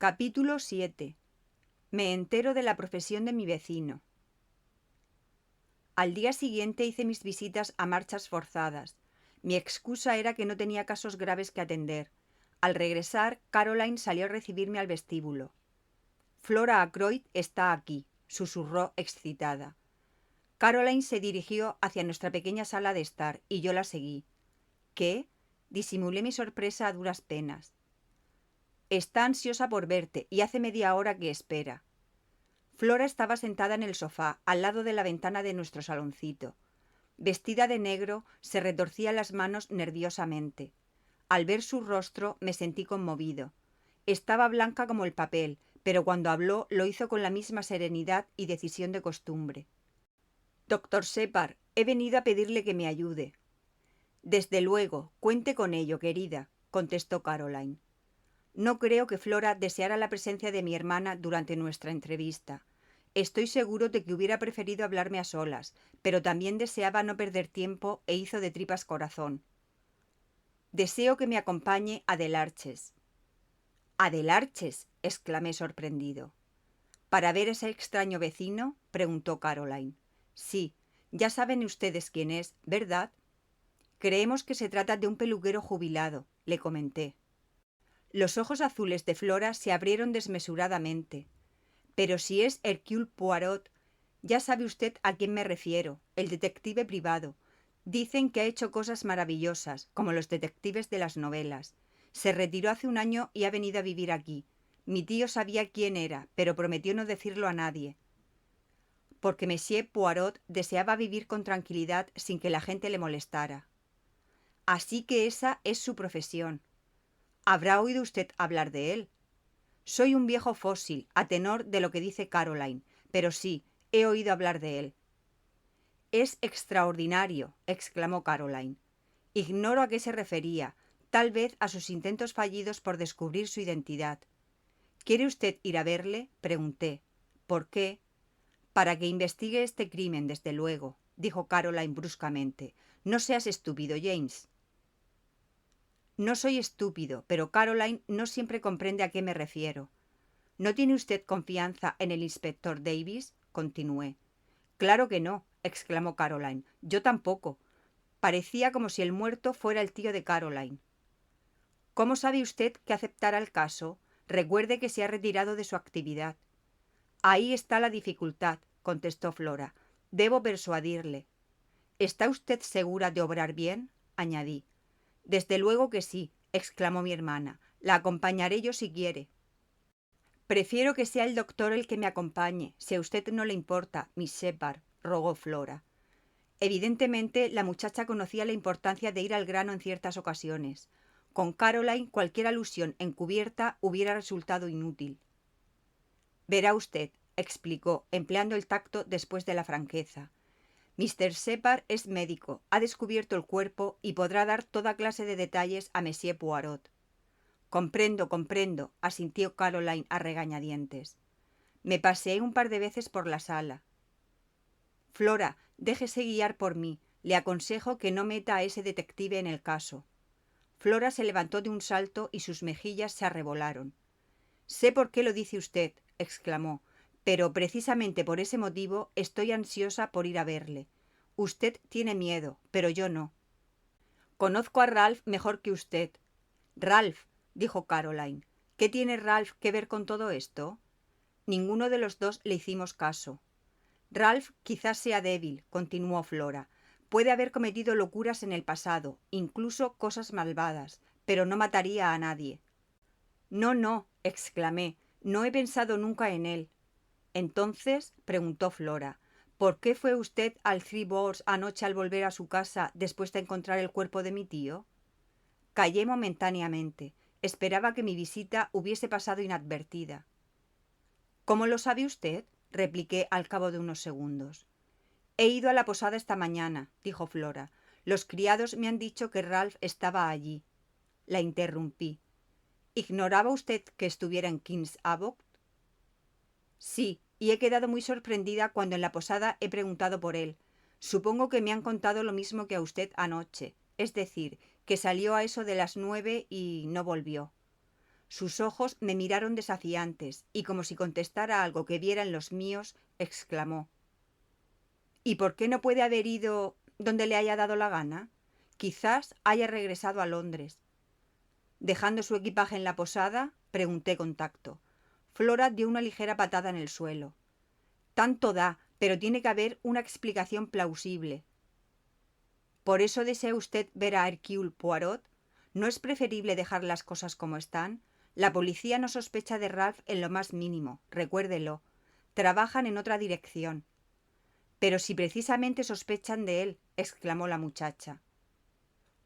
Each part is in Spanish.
Capítulo 7. Me entero de la profesión de mi vecino. Al día siguiente hice mis visitas a marchas forzadas. Mi excusa era que no tenía casos graves que atender. Al regresar, Caroline salió a recibirme al vestíbulo. «Flora Ackroyd está aquí», susurró excitada. Caroline se dirigió hacia nuestra pequeña sala de estar y yo la seguí. «¿Qué?» Disimulé mi sorpresa a duras penas. «Está ansiosa por verte y hace media hora que espera». Flora estaba sentada en el sofá, al lado de la ventana de nuestro saloncito. Vestida de negro, se retorcía las manos nerviosamente. Al ver su rostro me sentí conmovido. Estaba blanca como el papel, pero cuando habló lo hizo con la misma serenidad y decisión de costumbre. «Doctor Shepard, he venido a pedirle que me ayude». «Desde luego, cuente con ello, querida», contestó Caroline. No creo que Flora deseara la presencia de mi hermana durante nuestra entrevista. Estoy seguro de que hubiera preferido hablarme a solas, pero también deseaba no perder tiempo e hizo de tripas corazón. «Deseo que me acompañe a Del Arches». «¿A Del Arches?», exclamé sorprendido. «¿Para ver ese extraño vecino?», preguntó Caroline. «Sí, ya saben ustedes quién es, ¿verdad?» «Creemos que se trata de un peluquero jubilado», le comenté. Los ojos azules de Flora se abrieron desmesuradamente. «Pero si es Hercule Poirot, ya sabe usted a quién me refiero, el detective privado. Dicen que ha hecho cosas maravillosas, como los detectives de las novelas. Se retiró hace un año y ha venido a vivir aquí. Mi tío sabía quién era, pero prometió no decirlo a nadie, porque Monsieur Poirot deseaba vivir con tranquilidad sin que la gente le molestara. Así que esa es su profesión. ¿Habrá oído usted hablar de él?» «Soy un viejo fósil, a tenor de lo que dice Caroline, pero sí, he oído hablar de él». «Es extraordinario», exclamó Caroline. «Ignoro a qué se refería, tal vez a sus intentos fallidos por descubrir su identidad». «¿Quiere usted ir a verle?», pregunté. «¿Por qué?» «Para que investigue este crimen, desde luego», dijo Caroline bruscamente. «No seas estúpido, James». No soy estúpido, pero Caroline no siempre comprende a qué me refiero. «¿No tiene usted confianza en el inspector Davis?», continué. «Claro que no», exclamó Caroline. «Yo tampoco». Parecía como si el muerto fuera el tío de Caroline. «¿Cómo sabe usted que aceptará el caso? Recuerde que se ha retirado de su actividad». «Ahí está la dificultad», contestó Flora. «Debo persuadirle». «¿Está usted segura de obrar bien?», añadí. «Desde luego que sí», exclamó mi hermana. «La acompañaré yo si quiere». «Prefiero que sea el doctor el que me acompañe, si a usted no le importa, Miss Shepard», rogó Flora. Evidentemente, la muchacha conocía la importancia de ir al grano en ciertas ocasiones. Con Caroline, cualquier alusión encubierta hubiera resultado inútil. «Verá usted», explicó, empleando el tacto después de la franqueza. «Mr. Shepard es médico, ha descubierto el cuerpo y podrá dar toda clase de detalles a Monsieur Poirot». Comprendo», asintió Caroline a regañadientes. Me paseé un par de veces por la sala. «Flora, déjese guiar por mí. Le aconsejo que no meta a ese detective en el caso». Flora se levantó de un salto y sus mejillas se arrebolaron. «Sé por qué lo dice usted», exclamó, «pero precisamente por ese motivo estoy ansiosa por ir a verle. Usted tiene miedo, pero yo no». «Conozco a Ralph mejor que usted». «Ralph», dijo Caroline. «¿Qué tiene Ralph que ver con todo esto?» Ninguno de los dos le hicimos caso. «Ralph quizás sea débil», continuó Flora. «Puede haber cometido locuras en el pasado, incluso cosas malvadas, pero no mataría a nadie». «No», exclamé, «no he pensado nunca en él». «Entonces», preguntó Flora, «¿por qué fue usted al Three Boars anoche al volver a su casa después de encontrar el cuerpo de mi tío?» Callé momentáneamente. Esperaba que mi visita hubiese pasado inadvertida. «¿Cómo lo sabe usted?», repliqué al cabo de unos segundos. «He ido a la posada esta mañana», dijo Flora. «Los criados me han dicho que Ralph estaba allí». La interrumpí. «¿Ignoraba usted que estuviera en King's Abbot?» «Sí, y he quedado muy sorprendida cuando en la posada he preguntado por él. Supongo que me han contado lo mismo que a usted anoche, es decir, que salió a eso de las 9 y no volvió». Sus ojos me miraron desafiantes y, como si contestara algo que viera en los míos, exclamó: ¿Y por qué no puede haber ido donde le haya dado la gana? Quizás haya regresado a Londres. Dejando su equipaje en la posada, pregunté con tacto. Flora dio una ligera patada en el suelo. Tanto da, pero tiene que haber una explicación plausible. ¿Por eso desea usted ver a Hercule Poirot? ¿No es preferible dejar las cosas como están? La policía no sospecha de Ralph en lo más mínimo, recuérdelo. Trabajan en otra dirección. Pero si precisamente sospechan de él, exclamó la muchacha.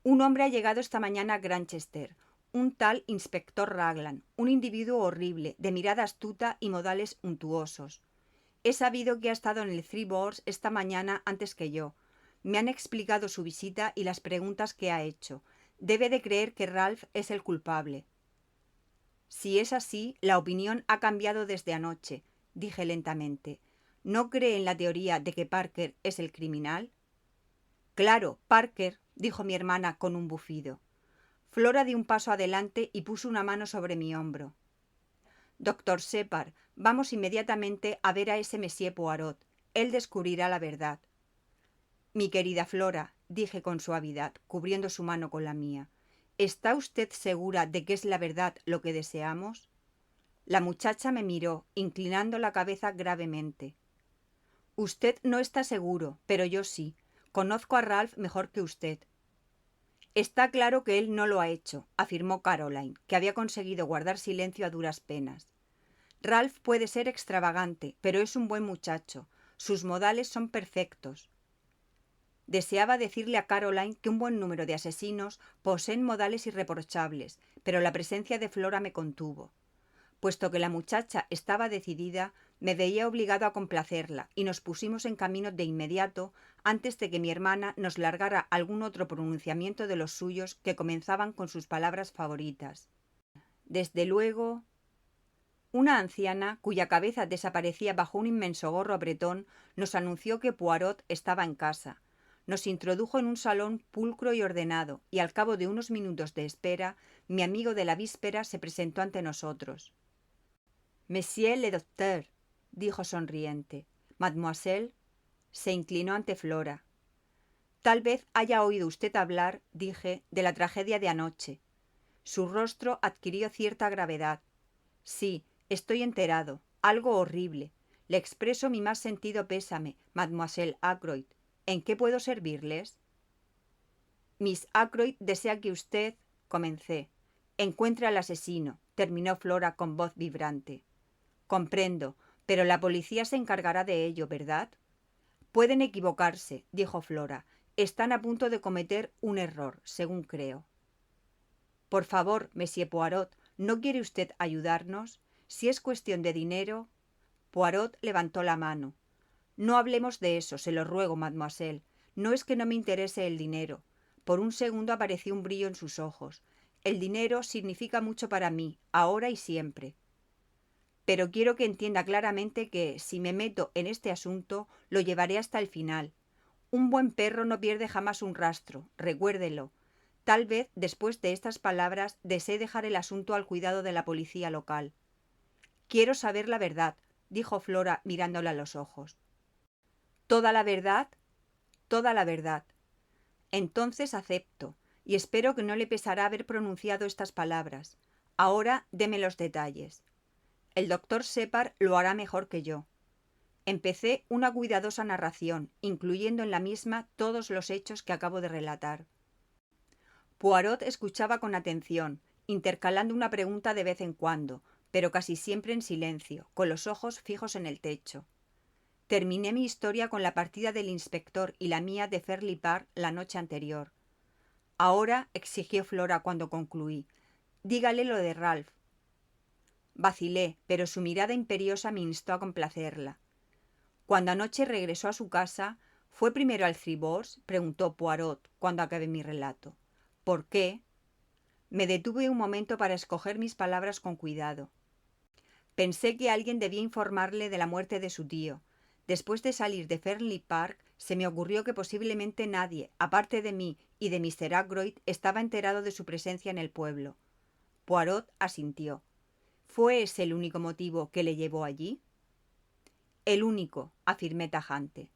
Un hombre ha llegado esta mañana a Granchester, un tal inspector Raglan, un individuo horrible, de mirada astuta y modales untuosos. He sabido que ha estado en el Three Boards esta mañana antes que yo. Me han explicado su visita y las preguntas que ha hecho. Debe de creer que Ralph es el culpable. Si es así, la opinión ha cambiado desde anoche, dije lentamente. ¿No cree en la teoría de que Parker es el criminal? Claro, Parker, dijo mi hermana con un bufido. Flora dio un paso adelante y puso una mano sobre mi hombro. Doctor Shepard, vamos inmediatamente a ver a ese Monsieur Poirot. Él descubrirá la verdad. Mi querida Flora, dije con suavidad, cubriendo su mano con la mía, ¿está usted segura de que es la verdad lo que deseamos? La muchacha me miró, inclinando la cabeza gravemente. Usted no está seguro, pero yo sí. Conozco a Ralph mejor que usted. Está claro que él no lo ha hecho, afirmó Caroline, que había conseguido guardar silencio a duras penas. Ralph puede ser extravagante, pero es un buen muchacho. Sus modales son perfectos. Deseaba decirle a Caroline que un buen número de asesinos poseen modales irreprochables, pero la presencia de Flora me contuvo. Puesto que la muchacha estaba decidida, me veía obligado a complacerla y nos pusimos en camino de inmediato antes de que mi hermana nos largara algún otro pronunciamiento de los suyos que comenzaban con sus palabras favoritas. Desde luego... Una anciana, cuya cabeza desaparecía bajo un inmenso gorro bretón, nos anunció que Poirot estaba en casa. Nos introdujo en un salón pulcro y ordenado, y al cabo de unos minutos de espera, mi amigo de la víspera se presentó ante nosotros. «Monsieur le docteur», dijo sonriente. «Mademoiselle», se inclinó ante Flora. «Tal vez haya oído usted hablar», dije, «de la tragedia de anoche». Su rostro adquirió cierta gravedad. «Sí, estoy enterado. Algo horrible. Le expreso mi más sentido pésame, Mademoiselle Ackroyd. ¿En qué puedo servirles?» «Miss Ackroyd desea que usted», comencé. «Encuentre al asesino», terminó Flora con voz vibrante. «Comprendo, pero la policía se encargará de ello, ¿verdad?» «Pueden equivocarse», dijo Flora. «Están a punto de cometer un error, según creo». «Por favor, Monsieur Poirot, ¿no quiere usted ayudarnos? Si es cuestión de dinero...» Poirot levantó la mano. «No hablemos de eso, se lo ruego, mademoiselle. No es que no me interese el dinero». Por un segundo apareció un brillo en sus ojos. «El dinero significa mucho para mí, ahora y siempre. Pero quiero que entienda claramente que, si me meto en este asunto, lo llevaré hasta el final. Un buen perro no pierde jamás un rastro, recuérdelo. Tal vez, después de estas palabras, desee dejar el asunto al cuidado de la policía local». «Quiero saber la verdad», dijo Flora mirándole a los ojos. «¿Toda la verdad?» «Toda la verdad». «Entonces acepto, y espero que no le pesará haber pronunciado estas palabras. Ahora deme los detalles». El doctor Shepard lo hará mejor que yo. Empecé una cuidadosa narración, incluyendo en la misma todos los hechos que acabo de relatar. Poirot escuchaba con atención, intercalando una pregunta de vez en cuando, pero casi siempre en silencio, con los ojos fijos en el techo. Terminé mi historia con la partida del inspector y la mía de Fairley Park la noche anterior. «Ahora», exigió Flora cuando concluí, «dígale lo de Ralph». Vacilé, pero su mirada imperiosa me instó a complacerla. Cuando anoche regresó a su casa, ¿fue primero al Three Boards?, preguntó Poirot cuando acabé mi relato. ¿Por qué? Me detuve un momento para escoger mis palabras con cuidado. Pensé que alguien debía informarle de la muerte de su tío. Después de salir de Fairley Park, se me ocurrió que posiblemente nadie, aparte de mí y de Mr. Ackroyd, estaba enterado de su presencia en el pueblo. Poirot asintió. ¿Fue ese el único motivo que le llevó allí? El único, afirmé tajante.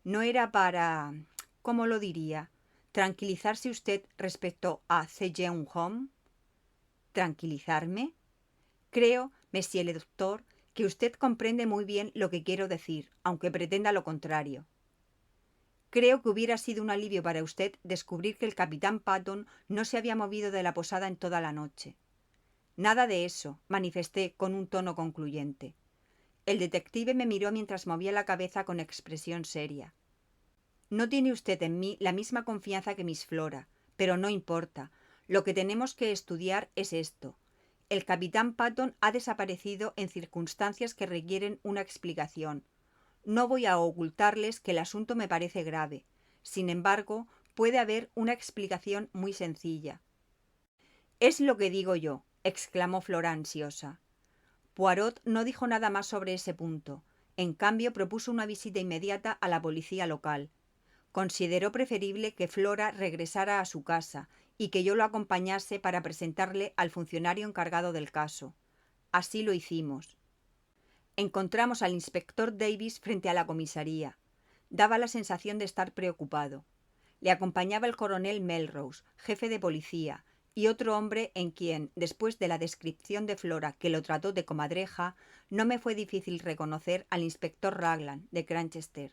No era para... ¿cómo lo diría? ¿Tranquilizarse usted respecto a C. Jeong Hom? ¿Tranquilizarme? Creo, monsieur le doctor, que usted comprende muy bien lo que quiero decir, aunque pretenda lo contrario. Creo que hubiera sido un alivio para usted descubrir que el capitán Patton no se había movido de la posada en toda la noche. Nada de eso, manifesté con un tono concluyente. El detective me miró mientras movía la cabeza con expresión seria. No tiene usted en mí la misma confianza que Miss Flora, pero no importa. Lo que tenemos que estudiar es esto. El capitán Patton ha desaparecido en circunstancias que requieren una explicación. No voy a ocultarles que el asunto me parece grave. Sin embargo, puede haber una explicación muy sencilla. «Es lo que digo yo», exclamó Flora ansiosa. Poirot no dijo nada más sobre ese punto. En cambio, propuso una visita inmediata a la policía local. Consideró preferible que Flora regresara a su casa y que yo lo acompañase para presentarle al funcionario encargado del caso. Así lo hicimos. Encontramos al inspector Davis frente a la comisaría. Daba la sensación de estar preocupado. Le acompañaba el coronel Melrose, jefe de policía, y otro hombre en quien, después de la descripción de Flora que lo trató de comadreja, no me fue difícil reconocer al inspector Raglan, de Cranchester.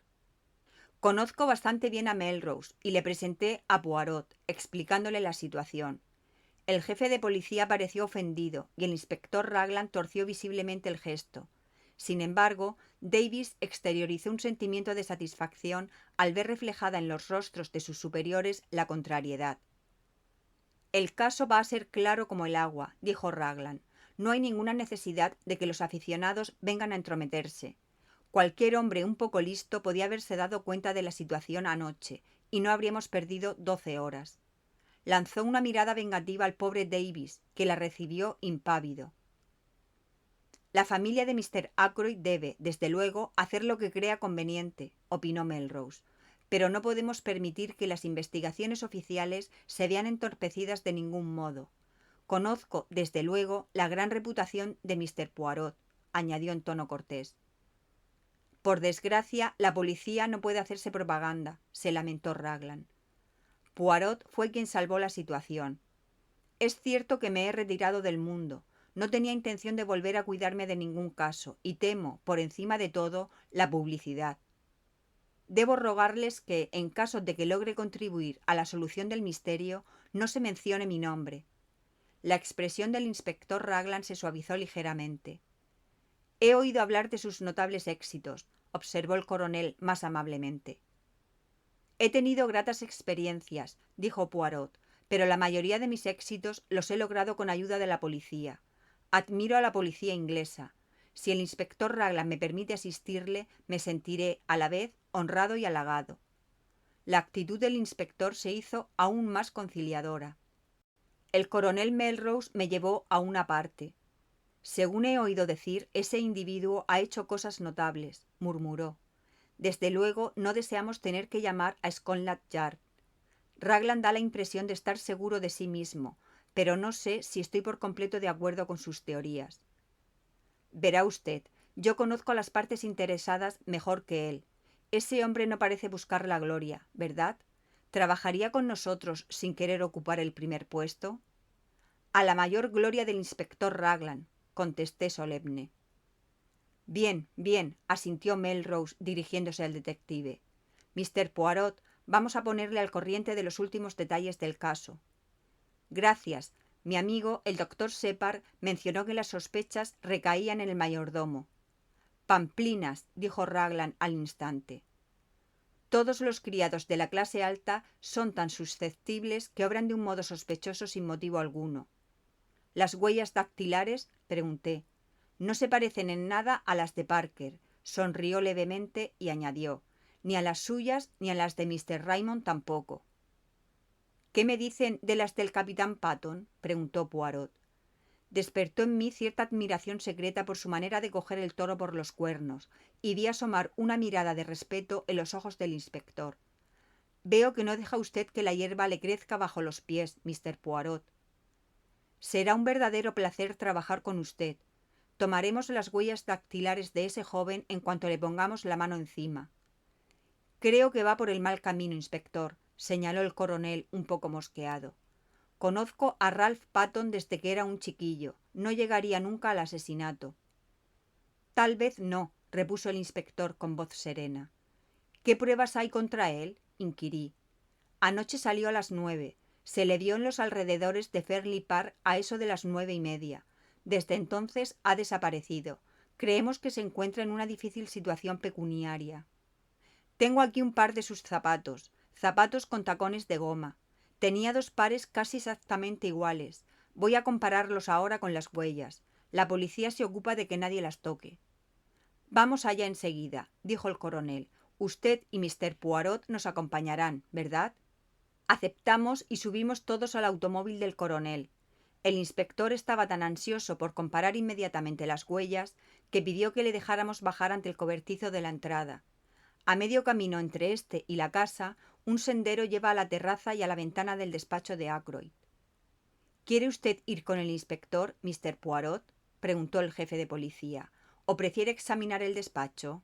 Conozco bastante bien a Melrose y le presenté a Poirot, explicándole la situación. El jefe de policía pareció ofendido y el inspector Raglan torció visiblemente el gesto. Sin embargo, Davis exteriorizó un sentimiento de satisfacción al ver reflejada en los rostros de sus superiores la contrariedad. «El caso va a ser claro como el agua», dijo Raglan. «No hay ninguna necesidad de que los aficionados vengan a entrometerse. Cualquier hombre un poco listo podía haberse dado cuenta de la situación anoche, y no habríamos perdido 12 horas». Lanzó una mirada vengativa al pobre Davis, que la recibió impávido. «La familia de Mr. Ackroyd debe, desde luego, hacer lo que crea conveniente», opinó Melrose, «pero no podemos permitir que las investigaciones oficiales se vean entorpecidas de ningún modo. Conozco, desde luego, la gran reputación de Mr. Poirot», añadió en tono cortés. «Por desgracia, la policía no puede hacerse propaganda», se lamentó Raglan. Poirot fue quien salvó la situación. «Es cierto que me he retirado del mundo. No tenía intención de volver a cuidarme de ningún caso y temo, por encima de todo, la publicidad. Debo rogarles que, en caso de que logre contribuir a la solución del misterio, no se mencione mi nombre». La expresión del inspector Raglan se suavizó ligeramente. «He oído hablar de sus notables éxitos», observó el coronel más amablemente. «He tenido gratas experiencias», dijo Poirot, «pero la mayoría de mis éxitos los he logrado con ayuda de la policía. Admiro a la policía inglesa. Si el inspector Raglan me permite asistirle, me sentiré, a la vez, honrado y halagado». La actitud del inspector se hizo aún más conciliadora. El coronel Melrose me llevó a una parte. «Según he oído decir, ese individuo ha hecho cosas notables», murmuró. «Desde luego no deseamos tener que llamar a Scotland Yard. Raglan da la impresión de estar seguro de sí mismo, pero no sé si estoy por completo de acuerdo con sus teorías». «Verá usted, yo conozco a las partes interesadas mejor que él. Ese hombre no parece buscar la gloria, ¿verdad? ¿Trabajaría con nosotros sin querer ocupar el primer puesto?» «A la mayor gloria del inspector Raglan», contesté solemne. «Bien, bien», asintió Melrose dirigiéndose al detective. «Mr. Poirot, vamos a ponerle al corriente de los últimos detalles del caso». «Gracias. Mi amigo, el doctor Shepherd, mencionó que las sospechas recaían en el mayordomo». «Pamplinas», dijo Raglan al instante. «Todos los criados de la clase alta son tan susceptibles que obran de un modo sospechoso sin motivo alguno». «¿Las huellas dactilares?», pregunté. «No se parecen en nada a las de Parker», sonrió levemente y añadió. «Ni a las suyas ni a las de Mr. Raymond tampoco». «¿Qué me dicen de las del capitán Patton?», preguntó Poirot. Despertó en mí cierta admiración secreta por su manera de coger el toro por los cuernos, y vi asomar una mirada de respeto en los ojos del inspector. «Veo que no deja usted que la hierba le crezca bajo los pies, Mr. Poirot». Será un verdadero placer trabajar con usted. Tomaremos las huellas dactilares de ese joven en cuanto le pongamos la mano encima. Creo que va por el mal camino, inspector, señaló el coronel un poco mosqueado. Conozco a Ralph Patton desde que era un chiquillo. No llegaría nunca al asesinato. Tal vez no, repuso el inspector con voz serena. ¿Qué pruebas hay contra él?, inquirí. Anoche salió a las 9. Se le vio en los alrededores de Fairley Park a eso de las 9:30. Desde entonces ha desaparecido. Creemos que se encuentra en una difícil situación pecuniaria. Tengo aquí un par de sus zapatos con tacones de goma. Tenía 2 pares casi exactamente iguales. Voy a compararlos ahora con las huellas. La policía se ocupa de que nadie las toque. Vamos allá enseguida, dijo el coronel. Usted y Mr. Poirot nos acompañarán, ¿verdad? Aceptamos y subimos todos al automóvil del coronel. El inspector estaba tan ansioso por comparar inmediatamente las huellas que pidió que le dejáramos bajar ante el cobertizo de la entrada. A medio camino entre este y la casa, un sendero lleva a la terraza y a la ventana del despacho de Ackroyd. ¿Quiere usted ir con el inspector, Mr. Poirot?, preguntó el jefe de policía. ¿O prefiere examinar el despacho?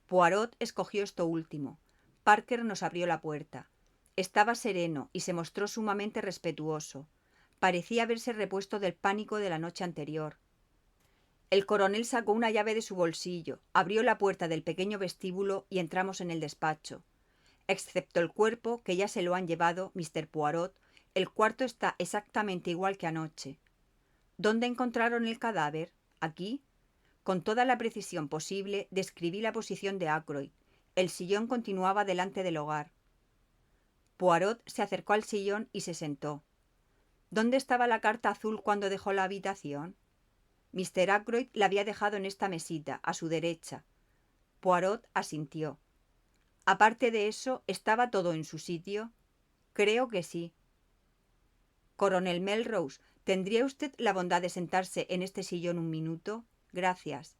Poirot escogió esto último. Parker nos abrió la puerta. Estaba sereno y se mostró sumamente respetuoso. Parecía haberse repuesto del pánico de la noche anterior. El coronel sacó una llave de su bolsillo, abrió la puerta del pequeño vestíbulo y entramos en el despacho. Excepto el cuerpo, que ya se lo han llevado, Mr. Poirot, el cuarto está exactamente igual que anoche. ¿Dónde encontraron el cadáver? ¿Aquí? Con toda la precisión posible describí la posición de Ackroyd. El sillón continuaba delante del hogar. Poirot se acercó al sillón y se sentó. ¿Dónde estaba la carta azul cuando dejó la habitación? Mr. Ackroyd la había dejado en esta mesita, a su derecha. Poirot asintió. Aparte de eso, ¿estaba todo en su sitio? Creo que sí. Coronel Melrose, ¿tendría usted la bondad de sentarse en este sillón un minuto? Gracias.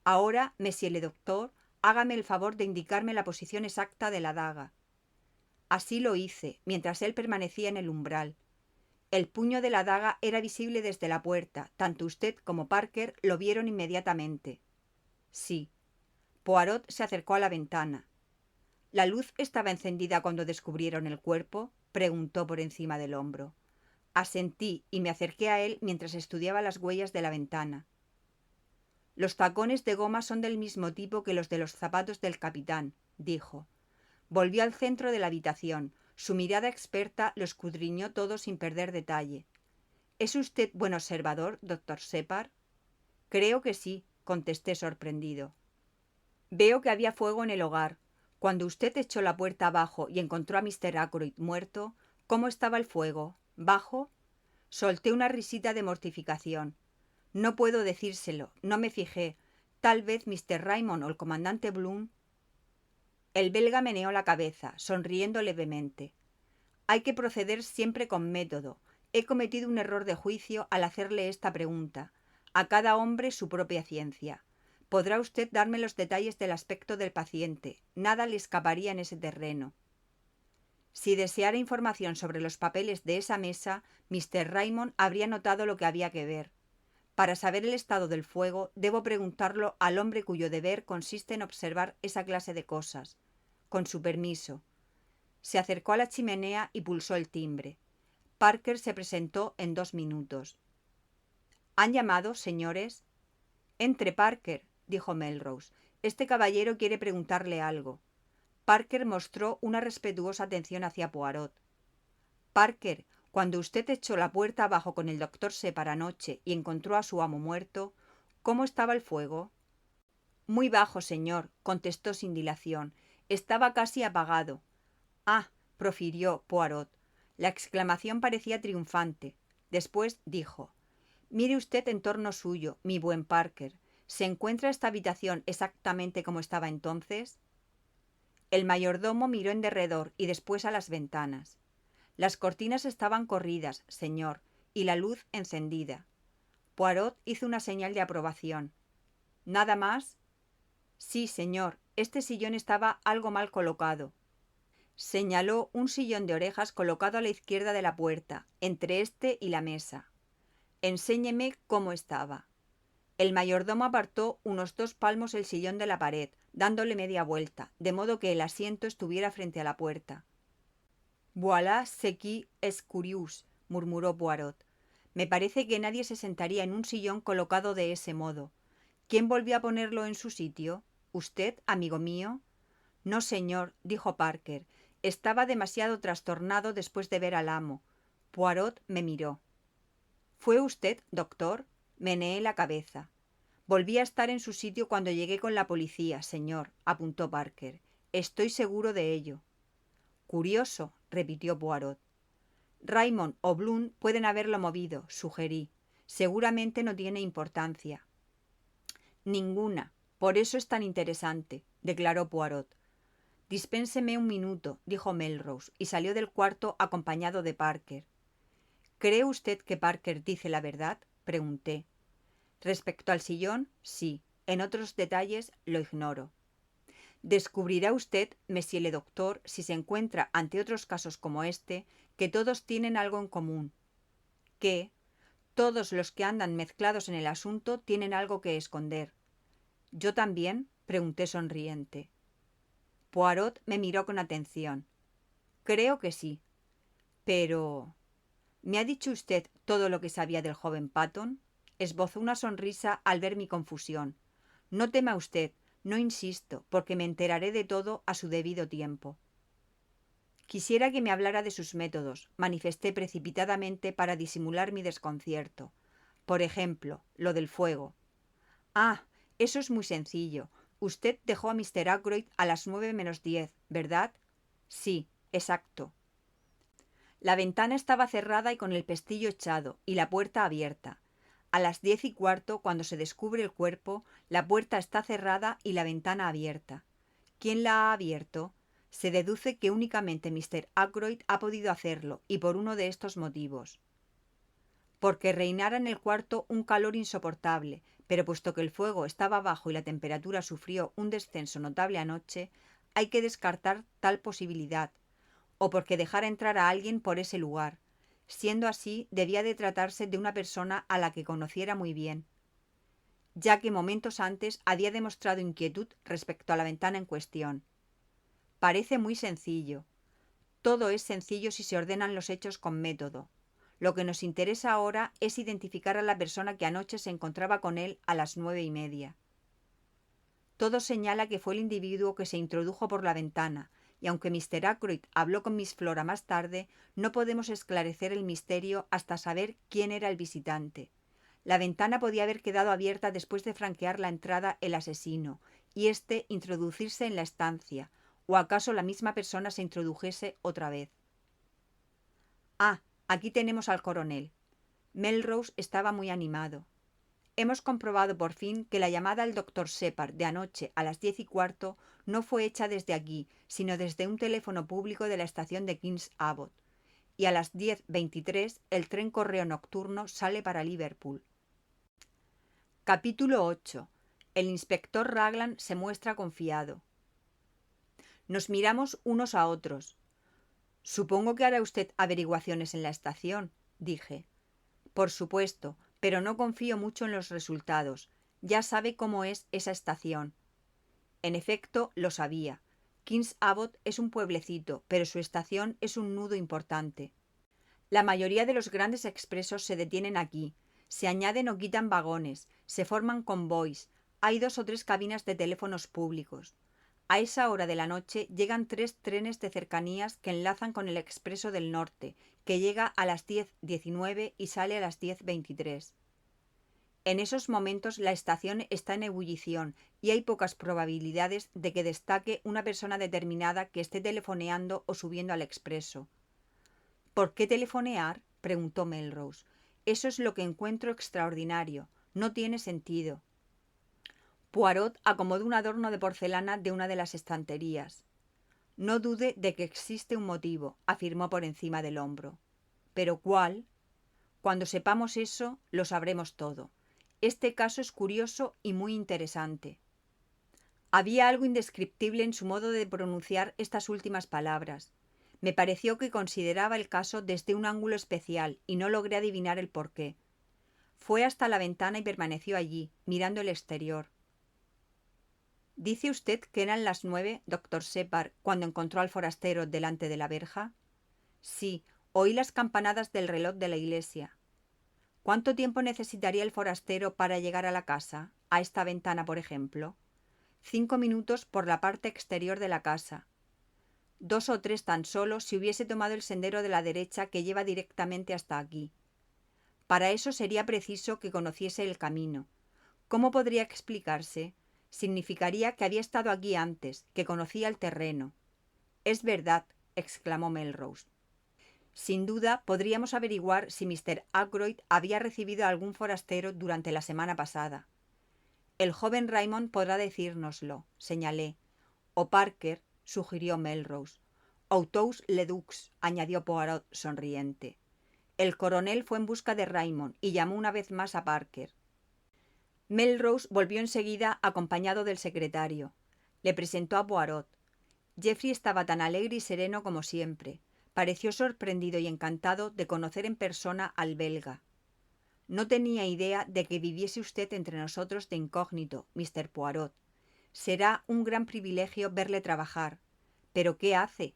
Ahora, monsieur le doctor, hágame el favor de indicarme la posición exacta de la daga. Así lo hice, mientras él permanecía en el umbral. El puño de la daga era visible desde la puerta. Tanto usted como Parker lo vieron inmediatamente. Sí. Poirot se acercó a la ventana. ¿La luz estaba encendida cuando descubrieron el cuerpo?, preguntó por encima del hombro. Asentí y me acerqué a él mientras estudiaba las huellas de la ventana. Los tacones de goma son del mismo tipo que los de los zapatos del capitán, dijo. Volvió al centro de la habitación. Su mirada experta lo escudriñó todo sin perder detalle. ¿Es usted buen observador, doctor Sheppard? Creo que sí, contesté sorprendido. Veo que había fuego en el hogar. Cuando usted echó la puerta abajo y encontró a Mr. Ackroyd muerto, ¿cómo estaba el fuego? ¿Bajo? Solté una risita de mortificación. No puedo decírselo, no me fijé. Tal vez Mr. Raymond o el comandante Bloom. El belga meneó la cabeza, sonriendo levemente. Hay que proceder siempre con método. He cometido un error de juicio al hacerle esta pregunta. A cada hombre su propia ciencia. Podrá usted darme los detalles del aspecto del paciente. Nada le escaparía en ese terreno. Si deseara información sobre los papeles de esa mesa, Mr. Raymond habría notado lo que había que ver. Para saber el estado del fuego, debo preguntarlo al hombre cuyo deber consiste en observar esa clase de cosas. Con su permiso. Se acercó a la chimenea y pulsó el timbre. Parker se presentó en 2 minutos. ¿Han llamado, señores? Entre, Parker, dijo Melrose. Este caballero quiere preguntarle algo. Parker mostró una respetuosa atención hacia Poirot. Parker, cuando usted echó la puerta abajo con el doctor Sheppard anoche y encontró a su amo muerto, ¿cómo estaba el fuego? Muy bajo, señor, contestó sin dilación. Estaba casi apagado. Ah, profirió Poirot. La exclamación parecía triunfante. Después dijo: Mire usted en torno suyo, mi buen Parker. ¿Se encuentra esta habitación exactamente como estaba entonces? El mayordomo miró en derredor y después a las ventanas. Las cortinas estaban corridas, señor, y la luz encendida. Poirot hizo una señal de aprobación. ¿Nada más? Sí, señor. Este sillón estaba algo mal colocado. Señaló un sillón de orejas colocado a la izquierda de la puerta, entre este y la mesa. Enséñeme cómo estaba. El mayordomo apartó unos 2 palmos el sillón de la pared, dándole media vuelta, de modo que el asiento estuviera frente a la puerta. «Voilà ce qui est curieux», murmuró Poirot. «Me parece que nadie se sentaría en un sillón colocado de ese modo. ¿Quién volvió a ponerlo en su sitio? ¿Usted, amigo mío?» «No, señor», dijo Parker. «Estaba demasiado trastornado después de ver al amo». Poirot me miró. «¿Fue usted, doctor?» Meneé la cabeza. «Volví a estar en su sitio cuando llegué con la policía, señor», apuntó Parker. «Estoy seguro de ello». «Curioso», repitió Poirot. «Raymond o Bloom pueden haberlo movido», sugerí. «Seguramente no tiene importancia». «Ninguna. Por eso es tan interesante», declaró Poirot. «Dispénseme un minuto», dijo Melrose, y salió del cuarto acompañado de Parker. «¿Cree usted que Parker dice la verdad?», pregunté. «Respecto al sillón, sí. En otros detalles lo ignoro». «Descubrirá usted, monsieur le doctor, si se encuentra ante otros casos como este, que todos tienen algo en común. Que todos los que andan mezclados en el asunto tienen algo que esconder». «¿Yo también?», pregunté sonriente. Poirot me miró con atención. «Creo que sí. Pero... ¿me ha dicho usted todo lo que sabía del joven Patton?». Esbozó una sonrisa al ver mi confusión. «No tema usted, no insisto, porque me enteraré de todo a su debido tiempo». «Quisiera que me hablara de sus métodos», manifesté precipitadamente para disimular mi desconcierto. «Por ejemplo, lo del fuego». «Ah, eso es muy sencillo. Usted dejó a Mr. Ackroyd a las 9:10, ¿verdad?». «Sí, exacto». La ventana estaba cerrada y con el pestillo echado, y la puerta abierta. A las 10:15, cuando se descubre el cuerpo, la puerta está cerrada y la ventana abierta. ¿Quién la ha abierto? Se deduce que únicamente Mr. Ackroyd ha podido hacerlo, y por uno de estos motivos. Porque reinara en el cuarto un calor insoportable, pero puesto que el fuego estaba bajo y la temperatura sufrió un descenso notable anoche, hay que descartar tal posibilidad, o porque dejara entrar a alguien por ese lugar. Siendo así, debía de tratarse de una persona a la que conociera muy bien, ya que momentos antes había demostrado inquietud respecto a la ventana en cuestión. Parece muy sencillo. Todo es sencillo si se ordenan los hechos con método. Lo que nos interesa ahora es identificar a la persona que anoche se encontraba con él a las 9:30. Todo señala que fue el individuo que se introdujo por la ventana, y aunque Mr. Ackroyd habló con Miss Flora más tarde, no podemos esclarecer el misterio hasta saber quién era el visitante. La ventana podía haber quedado abierta después de franquear la entrada el asesino, y éste introducirse en la estancia, o acaso la misma persona se introdujese otra vez. «Ah, aquí tenemos al coronel». Melrose estaba muy animado. «Hemos comprobado por fin que la llamada al doctor Shepard de anoche a las 10:15 no fue hecha desde aquí, sino desde un teléfono público de la estación de King's Abbot. Y a las 10:23 el tren correo nocturno sale para Liverpool». Capítulo 8. El inspector Raglan se muestra confiado. Nos miramos unos a otros. «Supongo que hará usted averiguaciones en la estación», dije. «Por supuesto, pero no confío mucho en los resultados. Ya sabe cómo es esa estación». En efecto, lo sabía. King's Abbot es un pueblecito, pero su estación es un nudo importante. La mayoría de los grandes expresos se detienen aquí. Se añaden o quitan vagones, se forman convoys, hay 2 o 3 cabinas de teléfonos públicos. A esa hora de la noche llegan 3 trenes de cercanías que enlazan con el expreso del norte, que llega a las 10:19 y sale a las 10:23. En esos momentos la estación está en ebullición y hay pocas probabilidades de que destaque una persona determinada que esté telefoneando o subiendo al expreso. «¿Por qué telefonear?», preguntó Melrose. «Eso es lo que encuentro extraordinario. No tiene sentido». Poirot acomodó un adorno de porcelana de una de las estanterías. «No dude de que existe un motivo», afirmó por encima del hombro. «¿Pero cuál?». «Cuando sepamos eso, lo sabremos todo. Este caso es curioso y muy interesante». Había algo indescriptible en su modo de pronunciar estas últimas palabras. Me pareció que consideraba el caso desde un ángulo especial y no logré adivinar el porqué. Fue hasta la ventana y permaneció allí, mirando el exterior. ¿Dice usted que eran las 9, doctor Shepard, cuando encontró al forastero delante de la verja? Sí, oí las campanadas del reloj de la iglesia. ¿Cuánto tiempo necesitaría el forastero para llegar a la casa, a esta ventana, por ejemplo? 5 minutos por la parte exterior de la casa. 2 o 3 tan solo si hubiese tomado el sendero de la derecha que lleva directamente hasta aquí. Para eso sería preciso que conociese el camino. ¿Cómo podría explicarse? Significaría que había estado aquí antes, que conocía el terreno. Es verdad, exclamó Melrose. Sin duda, podríamos averiguar si Mr. Ackroyd había recibido a algún forastero durante la semana pasada. El joven Raymond podrá decírnoslo, señalé. O Parker, sugirió Melrose. O Toulouse-le-Duc, añadió Poirot sonriente. El coronel fue en busca de Raymond y llamó una vez más a Parker. Melrose volvió enseguida acompañado del secretario. Le presentó a Poirot. Geoffrey estaba tan alegre y sereno como siempre. Pareció sorprendido y encantado de conocer en persona al belga. No tenía idea de que viviese usted entre nosotros de incógnito, Mr. Poirot. Será un gran privilegio verle trabajar. ¿Pero qué hace?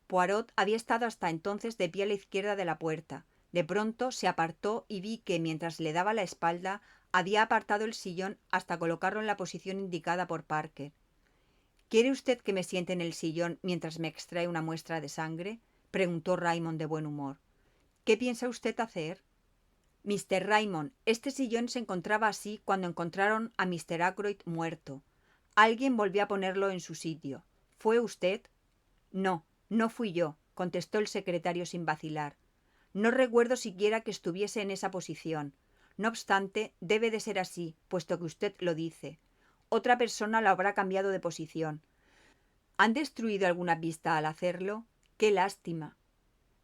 Poirot había estado hasta entonces de pie a la izquierda de la puerta. De pronto se apartó y vi que, mientras le daba la espalda, había apartado el sillón hasta colocarlo en la posición indicada por Parker. ¿Quiere usted que me siente en el sillón mientras me extrae una muestra de sangre?, preguntó Raymond de buen humor. ¿Qué piensa usted hacer? Mr. Raymond, este sillón se encontraba así cuando encontraron a Mr. Ackroyd muerto. Alguien volvió a ponerlo en su sitio. ¿Fue usted? No, no fui yo, contestó el secretario sin vacilar. No recuerdo siquiera que estuviese en esa posición. No obstante, debe de ser así, puesto que usted lo dice. Otra persona la habrá cambiado de posición. ¿Han destruido alguna pista al hacerlo? ¡Qué lástima!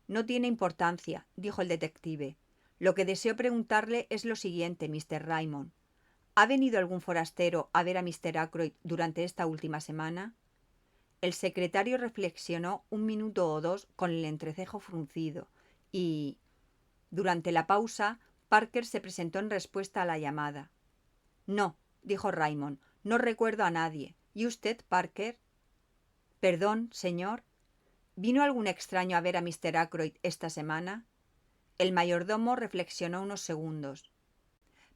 No tiene importancia, dijo el detective. Lo que deseo preguntarle es lo siguiente, Mr. Raymond. ¿Ha venido algún forastero a ver a Mr. Ackroyd durante esta última semana? El secretario reflexionó un minuto o dos con el entrecejo fruncido y, durante la pausa, Parker se presentó en respuesta a la llamada. No, dijo Raymond, no recuerdo a nadie. ¿Y usted, Parker? Perdón, señor. ¿Vino algún extraño a ver a Mr. Ackroyd esta semana? El mayordomo reflexionó unos segundos.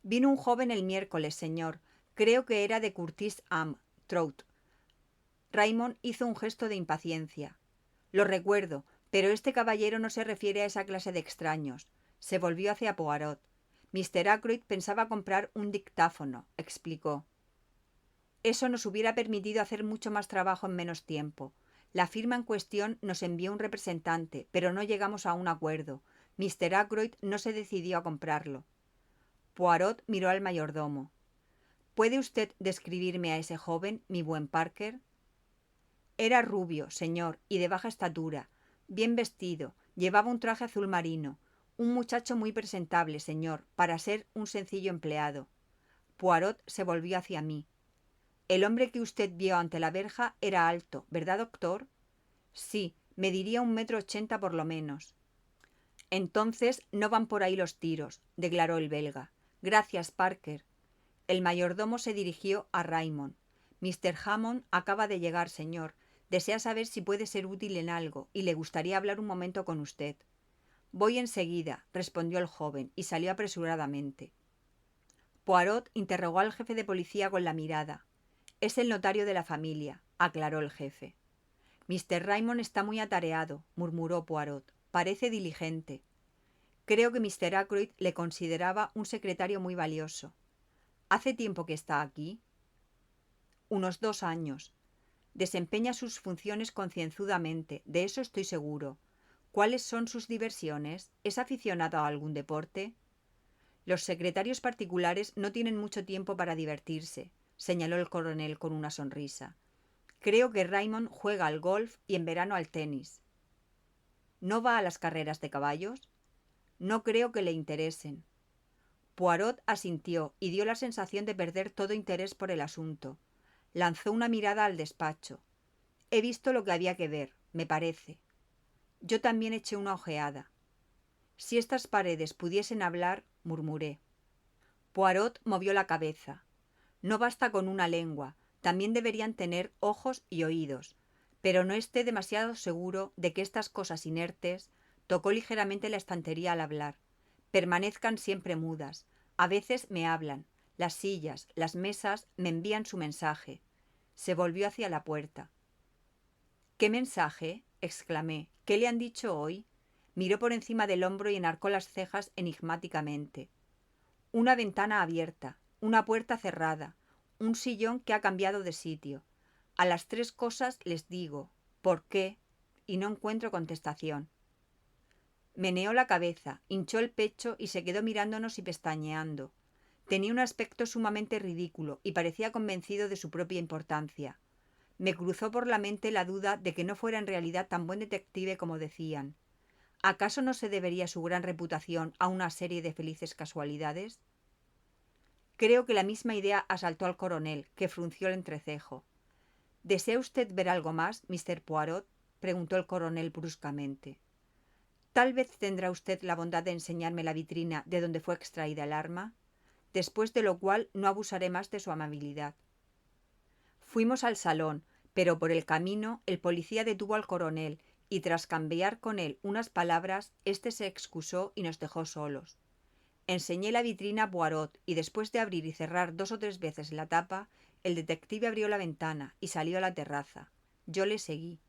Vino un joven el miércoles, señor. Creo que era de Curtis Am, Trout. Raymond hizo un gesto de impaciencia. Lo recuerdo, pero este caballero no se refiere a esa clase de extraños. Se volvió hacia Poirot. Mr. Ackroyd pensaba comprar un dictáfono, explicó. Eso nos hubiera permitido hacer mucho más trabajo en menos tiempo. La firma en cuestión nos envió un representante, pero no llegamos a un acuerdo. Mr. Ackroyd no se decidió a comprarlo. Poirot miró al mayordomo. ¿Puede usted describirme a ese joven, mi buen Parker? Era rubio, señor, y de baja estatura, bien vestido, llevaba un traje azul marino. Un muchacho muy presentable, señor, para ser un sencillo empleado. Poirot se volvió hacia mí. El hombre que usted vio ante la verja era alto, ¿verdad, doctor? Sí, mediría 1,80 m por lo menos. Entonces no van por ahí los tiros, declaró el belga. Gracias, Parker. El mayordomo se dirigió a Raymond. Mr. Hammond acaba de llegar, señor. Desea saber si puede ser útil en algo y le gustaría hablar un momento con usted. Voy enseguida, respondió el joven y salió apresuradamente. Poirot interrogó al jefe de policía con la mirada. Es el notario de la familia, aclaró el jefe. Mr. Raymond está muy atareado, murmuró Poirot. Parece diligente. Creo que Mr. Ackroyd le consideraba un secretario muy valioso. ¿Hace tiempo que está aquí? Unos 2 años. Desempeña sus funciones concienzudamente, de eso estoy seguro. ¿Cuáles son sus diversiones? ¿Es aficionado a algún deporte? Los secretarios particulares no tienen mucho tiempo para divertirse, señaló el coronel con una sonrisa. Creo que Raymond juega al golf y en verano al tenis. ¿No va a las carreras de caballos? No creo que le interesen. Poirot asintió y dio la sensación de perder todo interés por el asunto. Lanzó una mirada al despacho. He visto lo que había que ver, me parece. Yo también eché una ojeada. Si estas paredes pudiesen hablar, murmuré. Poirot movió la cabeza. No basta con una lengua, también deberían tener ojos y oídos. Pero no esté demasiado seguro de que estas cosas inertes, tocó ligeramente la estantería al hablar, permanezcan siempre mudas. A veces me hablan. Las sillas, las mesas me envían su mensaje. Se volvió hacia la puerta. ¿Qué mensaje? Exclamé. ¿Qué le han dicho hoy? Miró por encima del hombro y enarcó las cejas enigmáticamente. Una ventana abierta, una puerta cerrada, un sillón que ha cambiado de sitio. A las tres cosas les digo ¿por qué? Y no encuentro contestación. Meneó la cabeza, hinchó el pecho y se quedó mirándonos y pestañeando. Tenía un aspecto sumamente ridículo y parecía convencido de su propia importancia. Me cruzó por la mente la duda de que no fuera en realidad tan buen detective como decían. ¿Acaso no se debería su gran reputación a una serie de felices casualidades? Creo que la misma idea asaltó al coronel, que frunció el entrecejo. ¿Desea usted ver algo más, Mr. Poirot? Preguntó el coronel bruscamente. Tal vez tendrá usted la bondad de enseñarme la vitrina de donde fue extraída el arma, después de lo cual no abusaré más de su amabilidad. Fuimos al salón, pero por el camino el policía detuvo al coronel y tras cambiar con él unas palabras, éste se excusó y nos dejó solos. Enseñé la vitrina a Poirot y después de abrir y cerrar 2 o 3 veces la tapa, el detective abrió la ventana y salió a la terraza. Yo le seguí.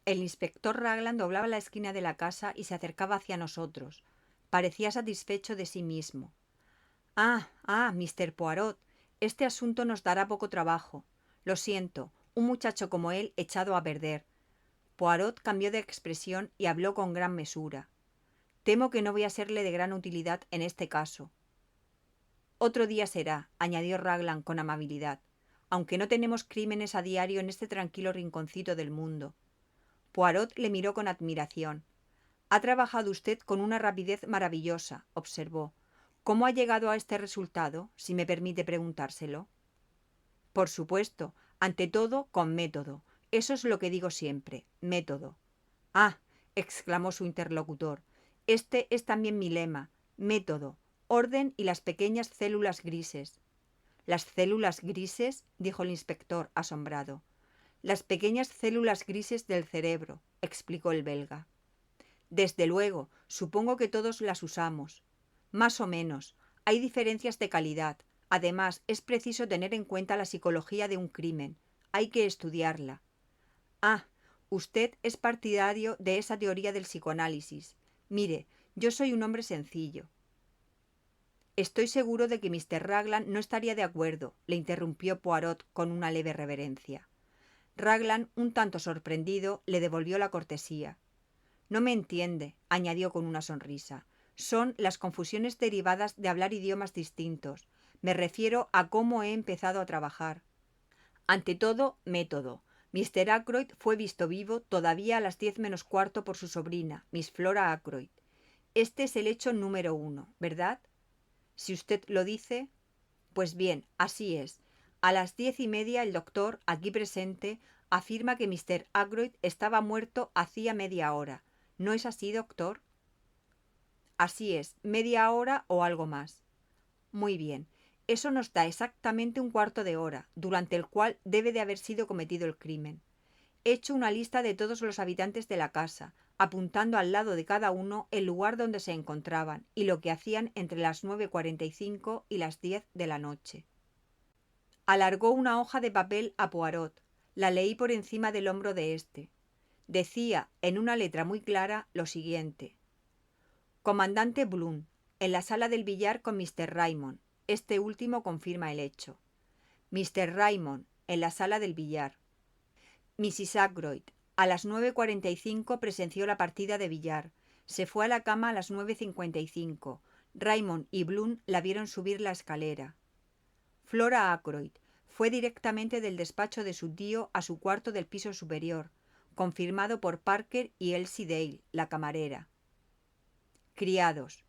El inspector Ragland doblaba la esquina de la casa y se acercaba hacia nosotros. Parecía satisfecho de sí mismo. Mr. Poirot, este asunto nos dará poco trabajo. Lo siento, un muchacho como él echado a perder. Poirot cambió de expresión y habló con gran mesura. Temo que no voy a serle de gran utilidad en este caso. Otro día será, añadió Ragland con amabilidad, aunque no tenemos crímenes a diario en este tranquilo rinconcito del mundo. Poirot le miró con admiración. Ha trabajado usted con una rapidez maravillosa, observó. ¿Cómo ha llegado a este resultado, si me permite preguntárselo? Por supuesto, ante todo, con método. Eso es lo que digo siempre, método. Ah, exclamó su interlocutor, este es también mi lema, método, orden y las pequeñas células grises. ¿Las células grises? Dijo el inspector, asombrado. Las pequeñas células grises del cerebro, explicó el belga. Desde luego, supongo que todos las usamos. Más o menos. Hay diferencias de calidad. Además, es preciso tener en cuenta la psicología de un crimen. Hay que estudiarla. Ah, usted es partidario de esa teoría del psicoanálisis. Mire, yo soy un hombre sencillo. Estoy seguro de que Mr. Ragland no estaría de acuerdo, le interrumpió Poirot con una leve reverencia. Ragland, un tanto sorprendido, le devolvió la cortesía. No me entiende, añadió con una sonrisa. Son las confusiones derivadas de hablar idiomas distintos. Me refiero a cómo he empezado a trabajar. Ante todo, método. Mr. Ackroyd fue visto vivo todavía a las 10 menos cuarto por su sobrina, Miss Flora Ackroyd. Este es el hecho número 1, ¿verdad? Si usted lo dice. Pues bien, así es. A las 10:30 el doctor, aquí presente, afirma que Mr. Ackroyd estaba muerto hacía media hora. ¿No es así, doctor? Así es, media hora o algo más. Muy bien. Eso nos da exactamente un cuarto de hora, durante el cual debe de haber sido cometido el crimen. He hecho una lista de todos los habitantes de la casa, apuntando al lado de cada uno el lugar donde se encontraban y lo que hacían entre las 9:45 y las 10 de la noche. Alargó una hoja de papel a Poirot. La leí por encima del hombro de éste. Decía, en una letra muy clara, lo siguiente. Comandante Bloom, en la sala del billar con Mr. Raymond. Este último confirma el hecho. Mr. Raymond, en la sala del billar. Mrs. Ackroyd, a las 9:45 presenció la partida de billar. Se fue a la cama a las 9:55. Raymond y Bloom la vieron subir la escalera. Flora Ackroyd fue directamente del despacho de su tío a su cuarto del piso superior, confirmado por Parker y Elsie Dale, la camarera. Criados.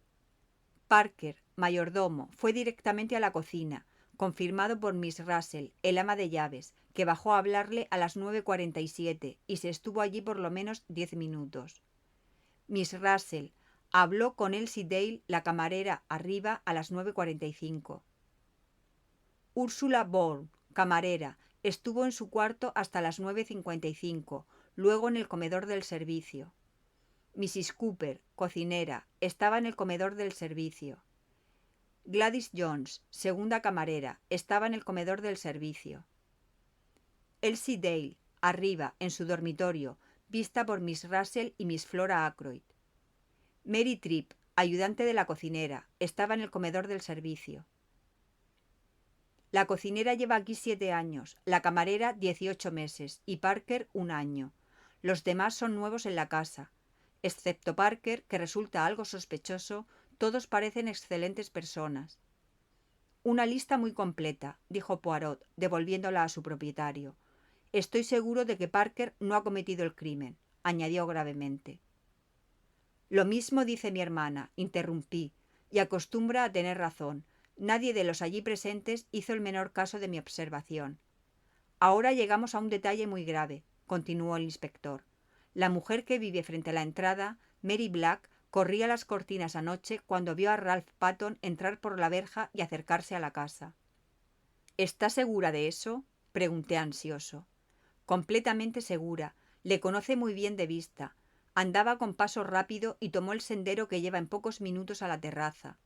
Parker, mayordomo, fue directamente a la cocina, confirmado por Miss Russell, el ama de llaves, que bajó a hablarle a las 9:47 y se estuvo allí por lo menos 10 minutos. Miss Russell, Habló con Elsie Dale, la camarera, arriba a las 9:45. Úrsula Bourne, camarera, estuvo en su cuarto hasta las 9:55, luego en el comedor del servicio. Mrs. Cooper, cocinera, estaba en el comedor del servicio. Gladys Jones, segunda camarera, estaba en el comedor del servicio. Elsie Dale, arriba, en su dormitorio, vista por Miss Russell y Miss Flora Ackroyd. Mary Tripp, ayudante de la cocinera, estaba en el comedor del servicio. La cocinera lleva aquí 7 años, la camarera 18 meses y Parker 1 año. Los demás son nuevos en la casa. Excepto Parker, que resulta algo sospechoso, todos parecen excelentes personas. Una lista muy completa, dijo Poirot, devolviéndola a su propietario. Estoy seguro de que Parker no ha cometido el crimen, añadió gravemente. Lo mismo dice mi hermana, interrumpí, y acostumbra a tener razón. Nadie de los allí presentes hizo el menor caso de mi observación. Ahora llegamos a un detalle muy grave, continuó el inspector. La mujer que vive frente a la entrada, Mary Black, corría las cortinas anoche cuando vio a Ralph Patton entrar por la verja y acercarse a la casa. ¿Está segura de eso?, pregunté ansioso. Completamente segura. Le conoce muy bien de vista. Andaba con paso rápido y tomó el sendero que lleva en pocos minutos a la terraza.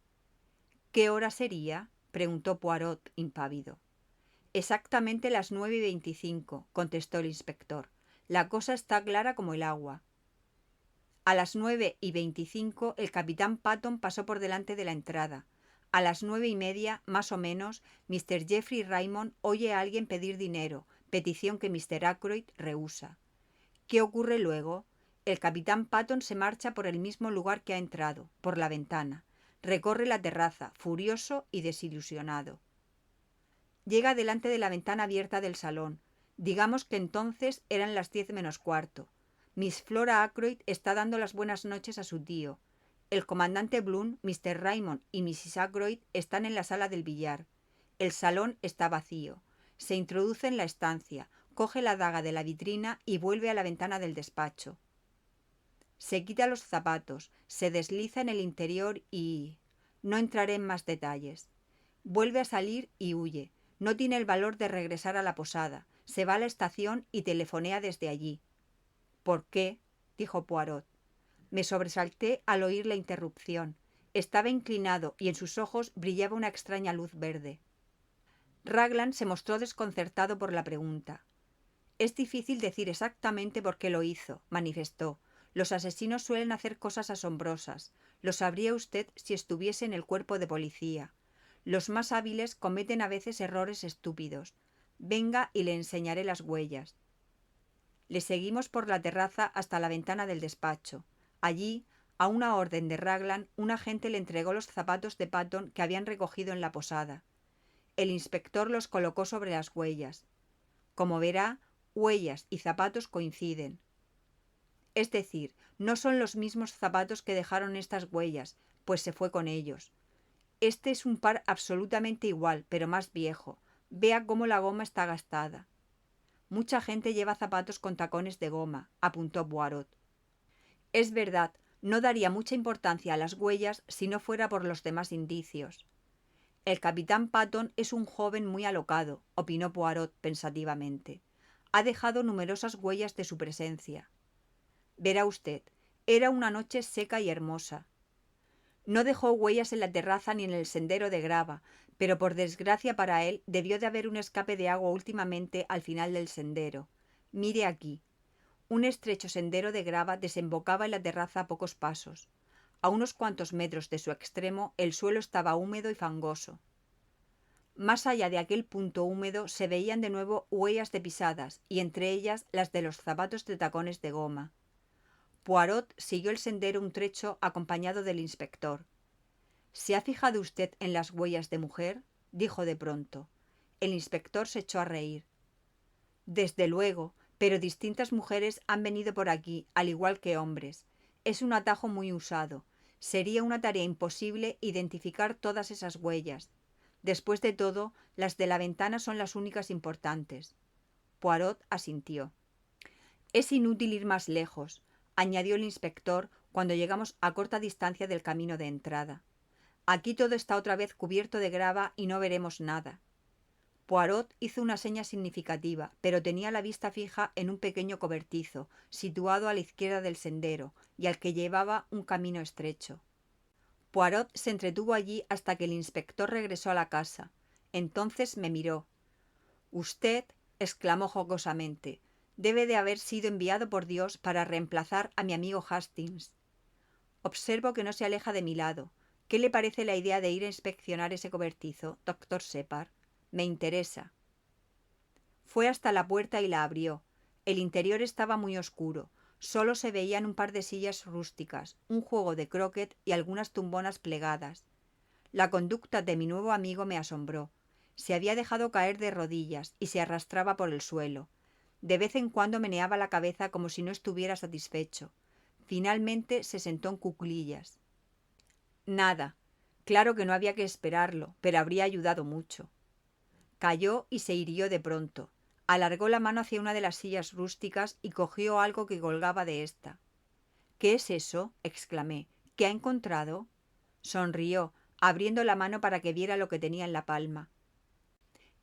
¿Qué hora sería?, preguntó Poirot, impávido. Exactamente las 9:25, contestó el inspector. La cosa está clara como el agua. A las 9:25 el capitán Patton pasó por delante de la entrada. A las 9:30, más o menos, Mr. Jeffrey Raymond oye a alguien pedir dinero, petición que Mr. Ackroyd rehúsa. ¿Qué ocurre luego? El capitán Patton se marcha por el mismo lugar que ha entrado, por la ventana. Recorre la terraza, furioso y desilusionado. Llega delante de la ventana abierta del salón. Digamos que entonces eran las 10 menos cuarto. Miss Flora Ackroyd está dando las buenas noches a su tío. El comandante Bloom, Mr. Raymond y Mrs. Ackroyd están en la sala del billar. El salón está vacío. Se introduce en la estancia, coge la daga de la vitrina y vuelve a la ventana del despacho. Se quita los zapatos, se desliza en el interior y... No entraré en más detalles. Vuelve a salir y huye. No tiene el valor de regresar a la posada. Se va a la estación y telefonea desde allí. ¿Por qué?, dijo Poirot. Me sobresalté al oír la interrupción. Estaba inclinado y en sus ojos brillaba una extraña luz verde. Raglan se mostró desconcertado por la pregunta. Es difícil decir exactamente por qué lo hizo, manifestó. Los asesinos suelen hacer cosas asombrosas. Lo sabría usted si estuviese en el cuerpo de policía. Los más hábiles cometen a veces errores estúpidos. Venga y le enseñaré las huellas. Le seguimos por la terraza hasta la ventana del despacho. Allí, a una orden de Raglan, un agente le entregó los zapatos de Patton que habían recogido en la posada. El inspector los colocó sobre las huellas. Como verá, huellas y zapatos coinciden. Es decir, no son los mismos zapatos que dejaron estas huellas, pues se fue con ellos. Este es un par absolutamente igual, pero más viejo. Vea cómo la goma está gastada. Mucha gente lleva zapatos con tacones de goma, apuntó Poirot. Es verdad, no daría mucha importancia a las huellas si no fuera por los demás indicios. El capitán Patton es un joven muy alocado, opinó Poirot pensativamente. Ha dejado numerosas huellas de su presencia. Verá usted, era una noche seca y hermosa. No dejó huellas en la terraza ni en el sendero de grava, pero por desgracia para él debió de haber un escape de agua últimamente al final del sendero. Mire aquí. Un estrecho sendero de grava desembocaba en la terraza a pocos pasos. A unos cuantos metros de su extremo el suelo estaba húmedo y fangoso. Más allá de aquel punto húmedo se veían de nuevo huellas de pisadas y entre ellas las de los zapatos de tacones de goma. Poirot siguió el sendero un trecho acompañado del inspector. ¿Se ha fijado usted en las huellas de mujer?, dijo de pronto. El inspector se echó a reír. Desde luego, pero distintas mujeres han venido por aquí, al igual que hombres. Es un atajo muy usado. Sería una tarea imposible identificar todas esas huellas. Después de todo, las de la ventana son las únicas importantes. Poirot asintió. Es inútil ir más lejos, añadió el inspector, cuando llegamos a corta distancia del camino de entrada. Aquí todo está otra vez cubierto de grava y no veremos nada. Poirot hizo una seña significativa, pero tenía la vista fija en un pequeño cobertizo, situado a la izquierda del sendero, y al que llevaba un camino estrecho. Poirot se entretuvo allí hasta que el inspector regresó a la casa. Entonces me miró. «Usted», exclamó jocosamente, «debe de haber sido enviado por Dios para reemplazar a mi amigo Hastings. Observo que no se aleja de mi lado. ¿Qué le parece la idea de ir a inspeccionar ese cobertizo, doctor Shepard? Me interesa». Fue hasta la puerta y la abrió. El interior estaba muy oscuro. Solo se veían un par de sillas rústicas, un juego de croquet y algunas tumbonas plegadas. La conducta de mi nuevo amigo me asombró. Se había dejado caer de rodillas y se arrastraba por el suelo. De vez en cuando meneaba la cabeza como si no estuviera satisfecho. Finalmente se sentó en cuclillas. Nada. Claro que no había que esperarlo, pero habría ayudado mucho. Cayó y se irguió de pronto. Alargó la mano hacia una de las sillas rústicas y cogió algo que colgaba de ésta. «¿Qué es eso?», exclamé. «¿Qué ha encontrado?». Sonrió, abriendo la mano para que viera lo que tenía en la palma.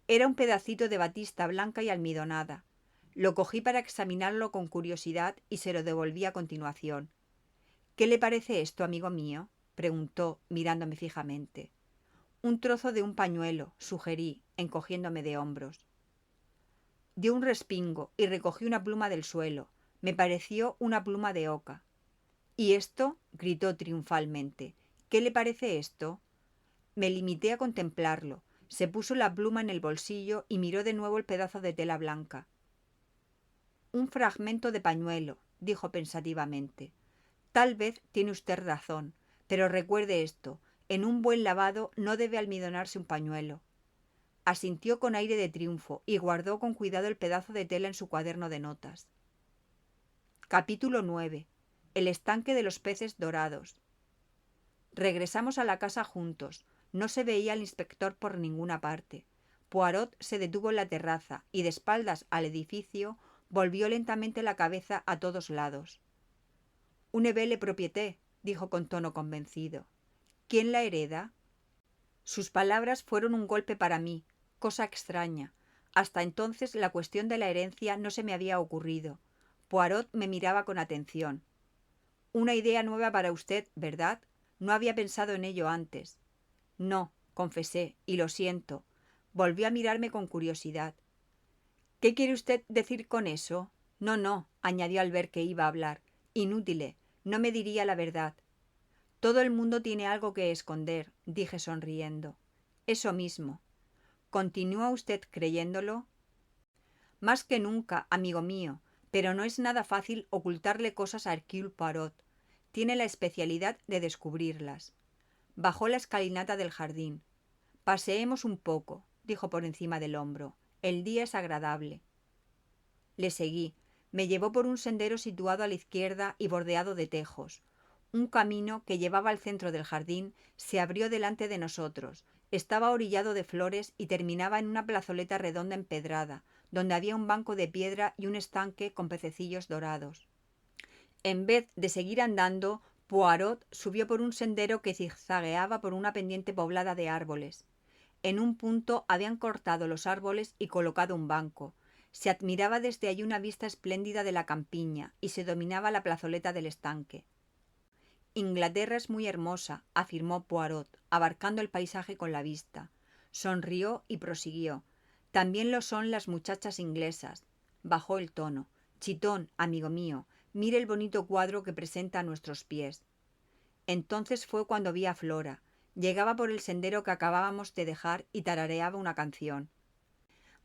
Era un pedacito de batista blanca y almidonada. Lo cogí para examinarlo con curiosidad y se lo devolví a continuación. «¿Qué le parece esto, amigo mío?», preguntó, mirándome fijamente. «Un trozo de un pañuelo», sugerí, encogiéndome de hombros. Dio un respingo y recogí una pluma del suelo. Me pareció una pluma de oca. «¿Y esto?», gritó triunfalmente. «¿Qué le parece esto?». Me limité a contemplarlo. Se puso la pluma en el bolsillo y miró de nuevo el pedazo de tela blanca. «Un fragmento de pañuelo», dijo pensativamente. «Tal vez tiene usted razón, pero recuerde esto, en un buen lavado no debe almidonarse un pañuelo». Asintió con aire de triunfo y guardó con cuidado el pedazo de tela en su cuaderno de notas. Capítulo 9. El estanque de los peces dorados. Regresamos a la casa juntos. No se veía al inspector por ninguna parte. Poirot se detuvo en la terraza y, de espaldas al edificio, volvió lentamente la cabeza a todos lados. «Une belle propriété», dijo con tono convencido. «¿Quién la hereda?». Sus palabras fueron un golpe para mí, cosa extraña. Hasta entonces la cuestión de la herencia no se me había ocurrido. Poirot me miraba con atención. «Una idea nueva para usted, ¿verdad? No había pensado en ello antes». «No», confesé, «y lo siento». Volvió a mirarme con curiosidad. «¿Qué quiere usted decir con eso?». «No, no», añadió al ver que iba a hablar. «Inútile, no me diría la verdad». «Todo el mundo tiene algo que esconder», dije sonriendo. «Eso mismo». «¿Continúa usted creyéndolo?». «Más que nunca, amigo mío, pero no es nada fácil ocultarle cosas a Hercule Poirot. Tiene la especialidad de descubrirlas». Bajó la escalinata del jardín. «Paseemos un poco», dijo por encima del hombro. «El día es agradable». Le seguí. Me llevó por un sendero situado a la izquierda y bordeado de tejos. Un camino que llevaba al centro del jardín se abrió delante de nosotros. Estaba orillado de flores y terminaba en una plazoleta redonda empedrada, donde había un banco de piedra y un estanque con pececillos dorados. En vez de seguir andando, Poirot subió por un sendero que zigzagueaba por una pendiente poblada de árboles. En un punto habían cortado los árboles y colocado un banco. Se admiraba desde allí una vista espléndida de la campiña y se dominaba la plazoleta del estanque. «Inglaterra es muy hermosa», afirmó Poirot, abarcando el paisaje con la vista. Sonrió y prosiguió. «También lo son las muchachas inglesas». Bajó el tono. «Chitón, amigo mío, mire el bonito cuadro que presenta a nuestros pies». Entonces fue cuando vi a Flora. Llegaba por el sendero que acabábamos de dejar y tarareaba una canción.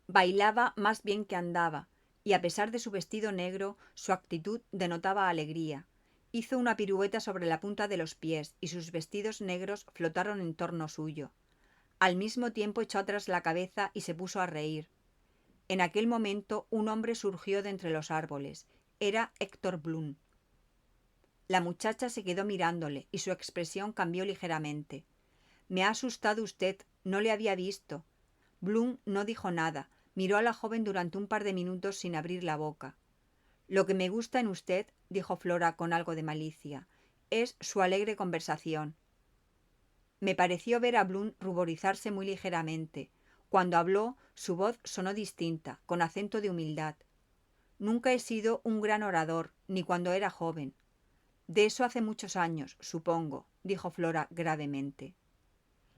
Bailaba más bien que andaba, y a pesar de su vestido negro, su actitud denotaba alegría. Hizo una pirueta sobre la punta de los pies y sus vestidos negros flotaron en torno suyo. Al mismo tiempo echó atrás la cabeza y se puso a reír. En aquel momento un hombre surgió de entre los árboles. Era Héctor Bloom. La muchacha se quedó mirándole y su expresión cambió ligeramente. «Me ha asustado usted, no le había visto». Bloom no dijo nada, miró a la joven durante un par de minutos sin abrir la boca. «Lo que me gusta en usted», dijo Flora con algo de malicia, es su alegre conversación. Me pareció ver a Bloom ruborizarse muy ligeramente. Cuando habló, su voz sonó distinta, con acento de humildad. Nunca he sido un gran orador, ni cuando era joven. De eso hace muchos años, supongo, dijo Flora gravemente.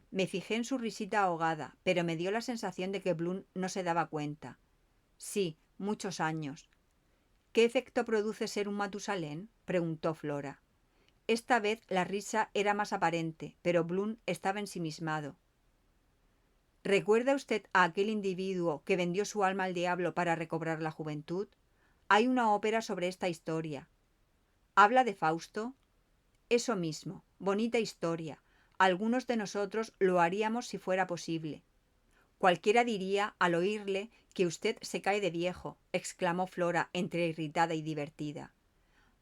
Me fijé en su risita ahogada, pero me dio la sensación de que Bloom no se daba cuenta. Sí, muchos años. ¿Qué efecto produce ser un Matusalén?, preguntó Flora. Esta vez la risa era más aparente, pero Bloom estaba ensimismado. ¿Recuerda usted a aquel individuo que vendió su alma al diablo para recobrar la juventud? Hay una ópera sobre esta historia. ¿Habla de Fausto? Eso mismo, bonita historia. Algunos de nosotros lo haríamos si fuera posible. Cualquiera diría, al oírle, que usted se cae de viejo, exclamó Flora entre irritada y divertida.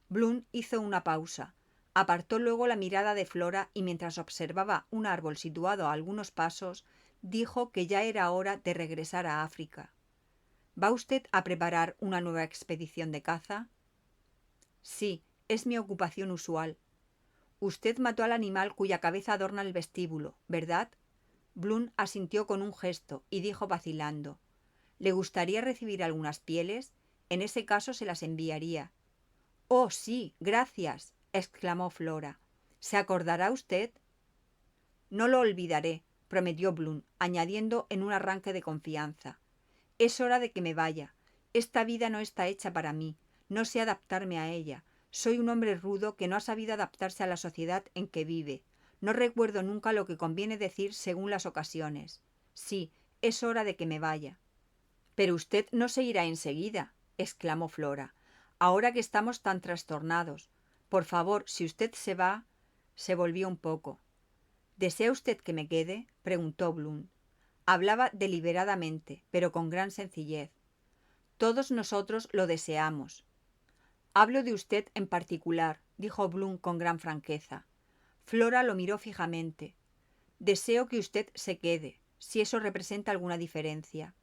Bloom hizo una pausa. Apartó luego la mirada de Flora y mientras observaba un árbol situado a algunos pasos, dijo que ya era hora de regresar a África. ¿Va usted a preparar una nueva expedición de caza? Sí, es mi ocupación usual. Usted mató al animal cuya cabeza adorna el vestíbulo, ¿verdad? Bloom asintió con un gesto y dijo vacilando. ¿Le gustaría recibir algunas pieles? En ese caso se las enviaría. Oh, sí, gracias, exclamó Flora. ¿Se acordará usted? No lo olvidaré, prometió Bloom, añadiendo en un arranque de confianza. Es hora de que me vaya. Esta vida no está hecha para mí. No sé adaptarme a ella. Soy un hombre rudo que no ha sabido adaptarse a la sociedad en que vive. No recuerdo nunca lo que conviene decir según las ocasiones. Sí, es hora de que me vaya. Pero usted no se irá enseguida, exclamó Flora, ahora que estamos tan trastornados. Por favor, si usted se va. Se volvió un poco. ¿Desea usted que me quede?, preguntó Bloom. Hablaba deliberadamente, pero con gran sencillez. Todos nosotros lo deseamos. Hablo de usted en particular, dijo Bloom con gran franqueza. Flora lo miró fijamente. Deseo que usted se quede, si eso representa alguna diferencia.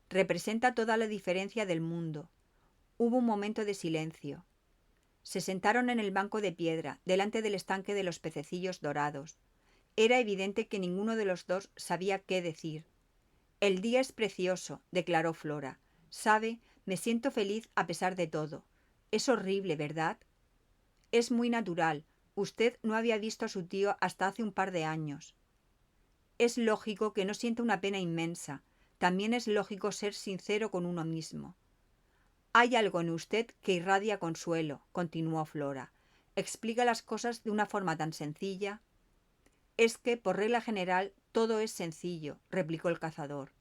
Representa toda la diferencia del mundo. Hubo un momento de silencio. Se sentaron en el banco de piedra, delante del estanque de los pececillos dorados. Era evidente que ninguno de los dos sabía qué decir. El día es precioso, declaró Flora. Sabe, me siento feliz a pesar de todo. Es horrible, ¿verdad? Es muy natural. Usted no había visto a su tío hasta hace un par de años. Es lógico que no sienta una pena inmensa. También es lógico ser sincero con uno mismo. Hay algo en usted que irradia consuelo, continuó Flora. Explica las cosas de una forma tan sencilla. Es que, por regla general, todo es sencillo, replicó el cazador.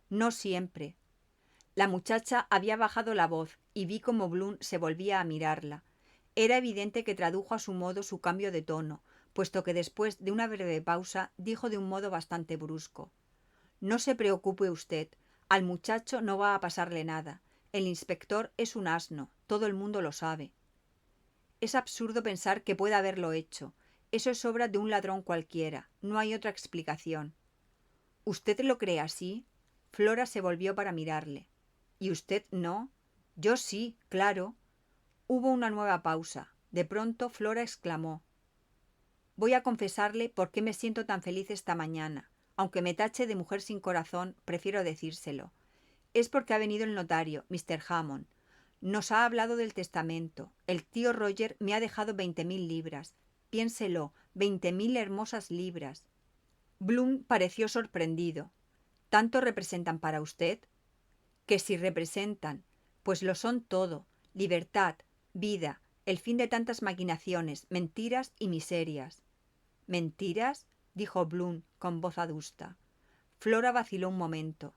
No siempre. La muchacha había bajado la voz y vi cómo Bloom se volvía a mirarla. Era evidente que tradujo a su modo su cambio de tono, puesto que después de una breve pausa dijo de un modo bastante brusco. No se preocupe usted, al muchacho no va a pasarle nada. El inspector es un asno, todo el mundo lo sabe. Es absurdo pensar que pueda haberlo hecho. Eso es obra de un ladrón cualquiera, no hay otra explicación. ¿Usted lo cree así? Flora se volvió para mirarle. ¿Y usted no? Yo sí, claro. Hubo una nueva pausa. De pronto Flora exclamó: Voy a confesarle por qué me siento tan feliz esta mañana. Aunque me tache de mujer sin corazón, prefiero decírselo. Es porque ha venido el notario, Mr. Hammond. Nos ha hablado del testamento. El tío Roger me ha dejado 20.000 libras. Piénselo, 20.000 hermosas libras. Bloom pareció sorprendido. ¿Tanto representan para usted? Que si representan, pues lo son todo. Libertad, vida, el fin de tantas maquinaciones, mentiras y miserias. ¿Mentiras?, dijo Bloom con voz adusta. Flora vaciló un momento.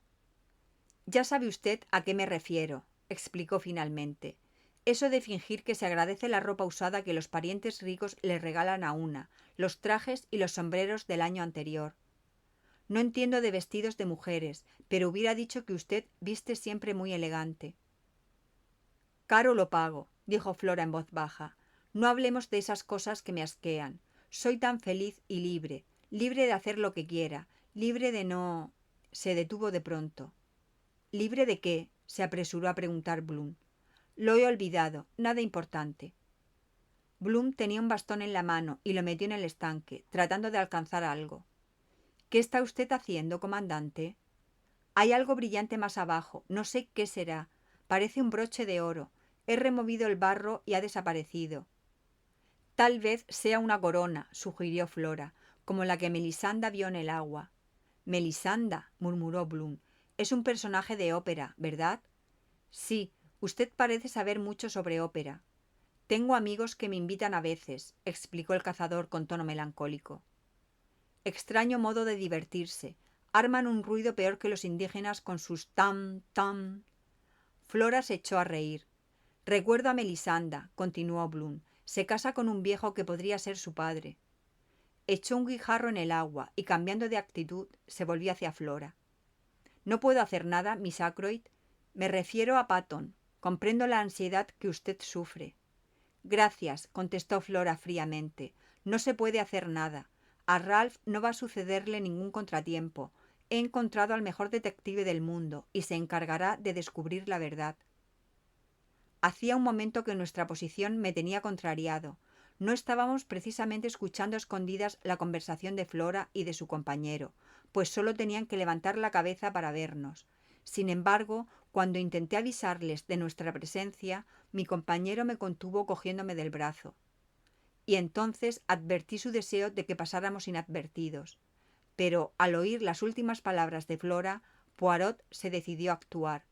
Ya sabe usted a qué me refiero, explicó finalmente. Eso de fingir que se agradece la ropa usada que los parientes ricos le regalan a una, los trajes y los sombreros del año anterior. No entiendo de vestidos de mujeres, pero hubiera dicho que usted viste siempre muy elegante. Caro lo pago, dijo Flora en voz baja. No hablemos de esas cosas que me asquean. Soy tan feliz y libre, libre de hacer lo que quiera, libre de no... Se detuvo de pronto. ¿Libre de qué?, se apresuró a preguntar Bloom. Lo he olvidado, nada importante. Bloom tenía un bastón en la mano y lo metió en el estanque, tratando de alcanzar algo. ¿Qué está usted haciendo, comandante? Hay algo brillante más abajo. No sé qué será. Parece un broche de oro. He removido el barro y ha desaparecido. Tal vez sea una corona, sugirió Flora, como la que Melisanda vio en el agua. Melisanda, murmuró Bloom. Es un personaje de ópera, ¿verdad? Sí, usted parece saber mucho sobre ópera. Tengo amigos que me invitan a veces, explicó el cazador con tono melancólico. Extraño modo de divertirse. Arman un ruido peor que los indígenas con sus tam, tam. Flora se echó a reír. Recuerdo a Melisanda, continuó Bloom. Se casa con un viejo que podría ser su padre. Echó un guijarro en el agua y, cambiando de actitud, se volvió hacia Flora. No puedo hacer nada, Miss Ackroyd. Me refiero a Patton. Comprendo la ansiedad que usted sufre. Gracias, contestó Flora fríamente. No se puede hacer nada. A Ralph no va a sucederle ningún contratiempo. He encontrado al mejor detective del mundo y se encargará de descubrir la verdad. Hacía un momento que nuestra posición me tenía contrariado. No estábamos precisamente escuchando a escondidas la conversación de Flora y de su compañero, pues solo tenían que levantar la cabeza para vernos. Sin embargo, cuando intenté avisarles de nuestra presencia, mi compañero me contuvo cogiéndome del brazo. Y entonces advertí su deseo de que pasáramos inadvertidos. Pero, al oír las últimas palabras de Flora, Poirot se decidió a actuar.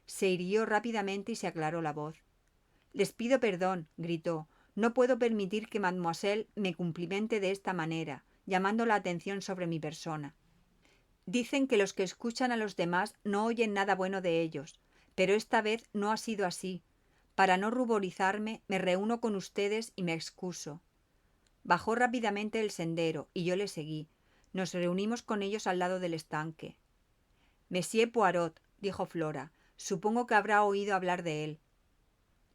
Se irguió rápidamente y se aclaró la voz. «Les pido perdón», gritó. «No puedo permitir que mademoiselle me cumplimente de esta manera, llamando la atención sobre mi persona. Dicen que los que escuchan a los demás no oyen nada bueno de ellos, pero esta vez no ha sido así. Para no ruborizarme, me reúno con ustedes y me excuso». Bajó rápidamente el sendero y yo le seguí. Nos reunimos con ellos al lado del estanque. «Monsieur Poirot», dijo Flora, «supongo que habrá oído hablar de él».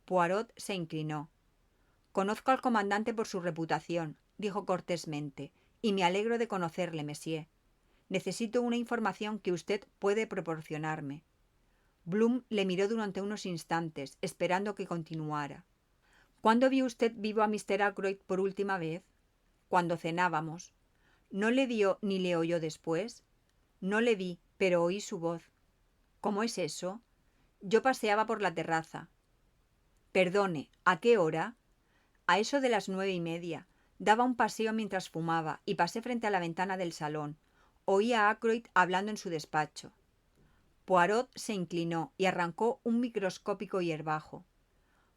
Poirot se inclinó. «Conozco al comandante por su reputación», dijo cortésmente, «y me alegro de conocerle, monsieur. Necesito una información que usted puede proporcionarme». Bloom le miró durante unos instantes, esperando que continuara. «¿Cuándo vio usted vivo a Mr. Ackroyd por última vez?» «Cuando cenábamos». «¿No le vio ni le oyó después?» «No le vi, pero oí su voz». «¿Cómo es eso?» «Yo paseaba por la terraza». «Perdone, ¿a qué hora?» «A eso de las 9:30. Daba un paseo mientras fumaba y pasé frente a la ventana del salón. Oí a Ackroyd hablando en su despacho». Poirot se inclinó y arrancó un microscópico hierbajo.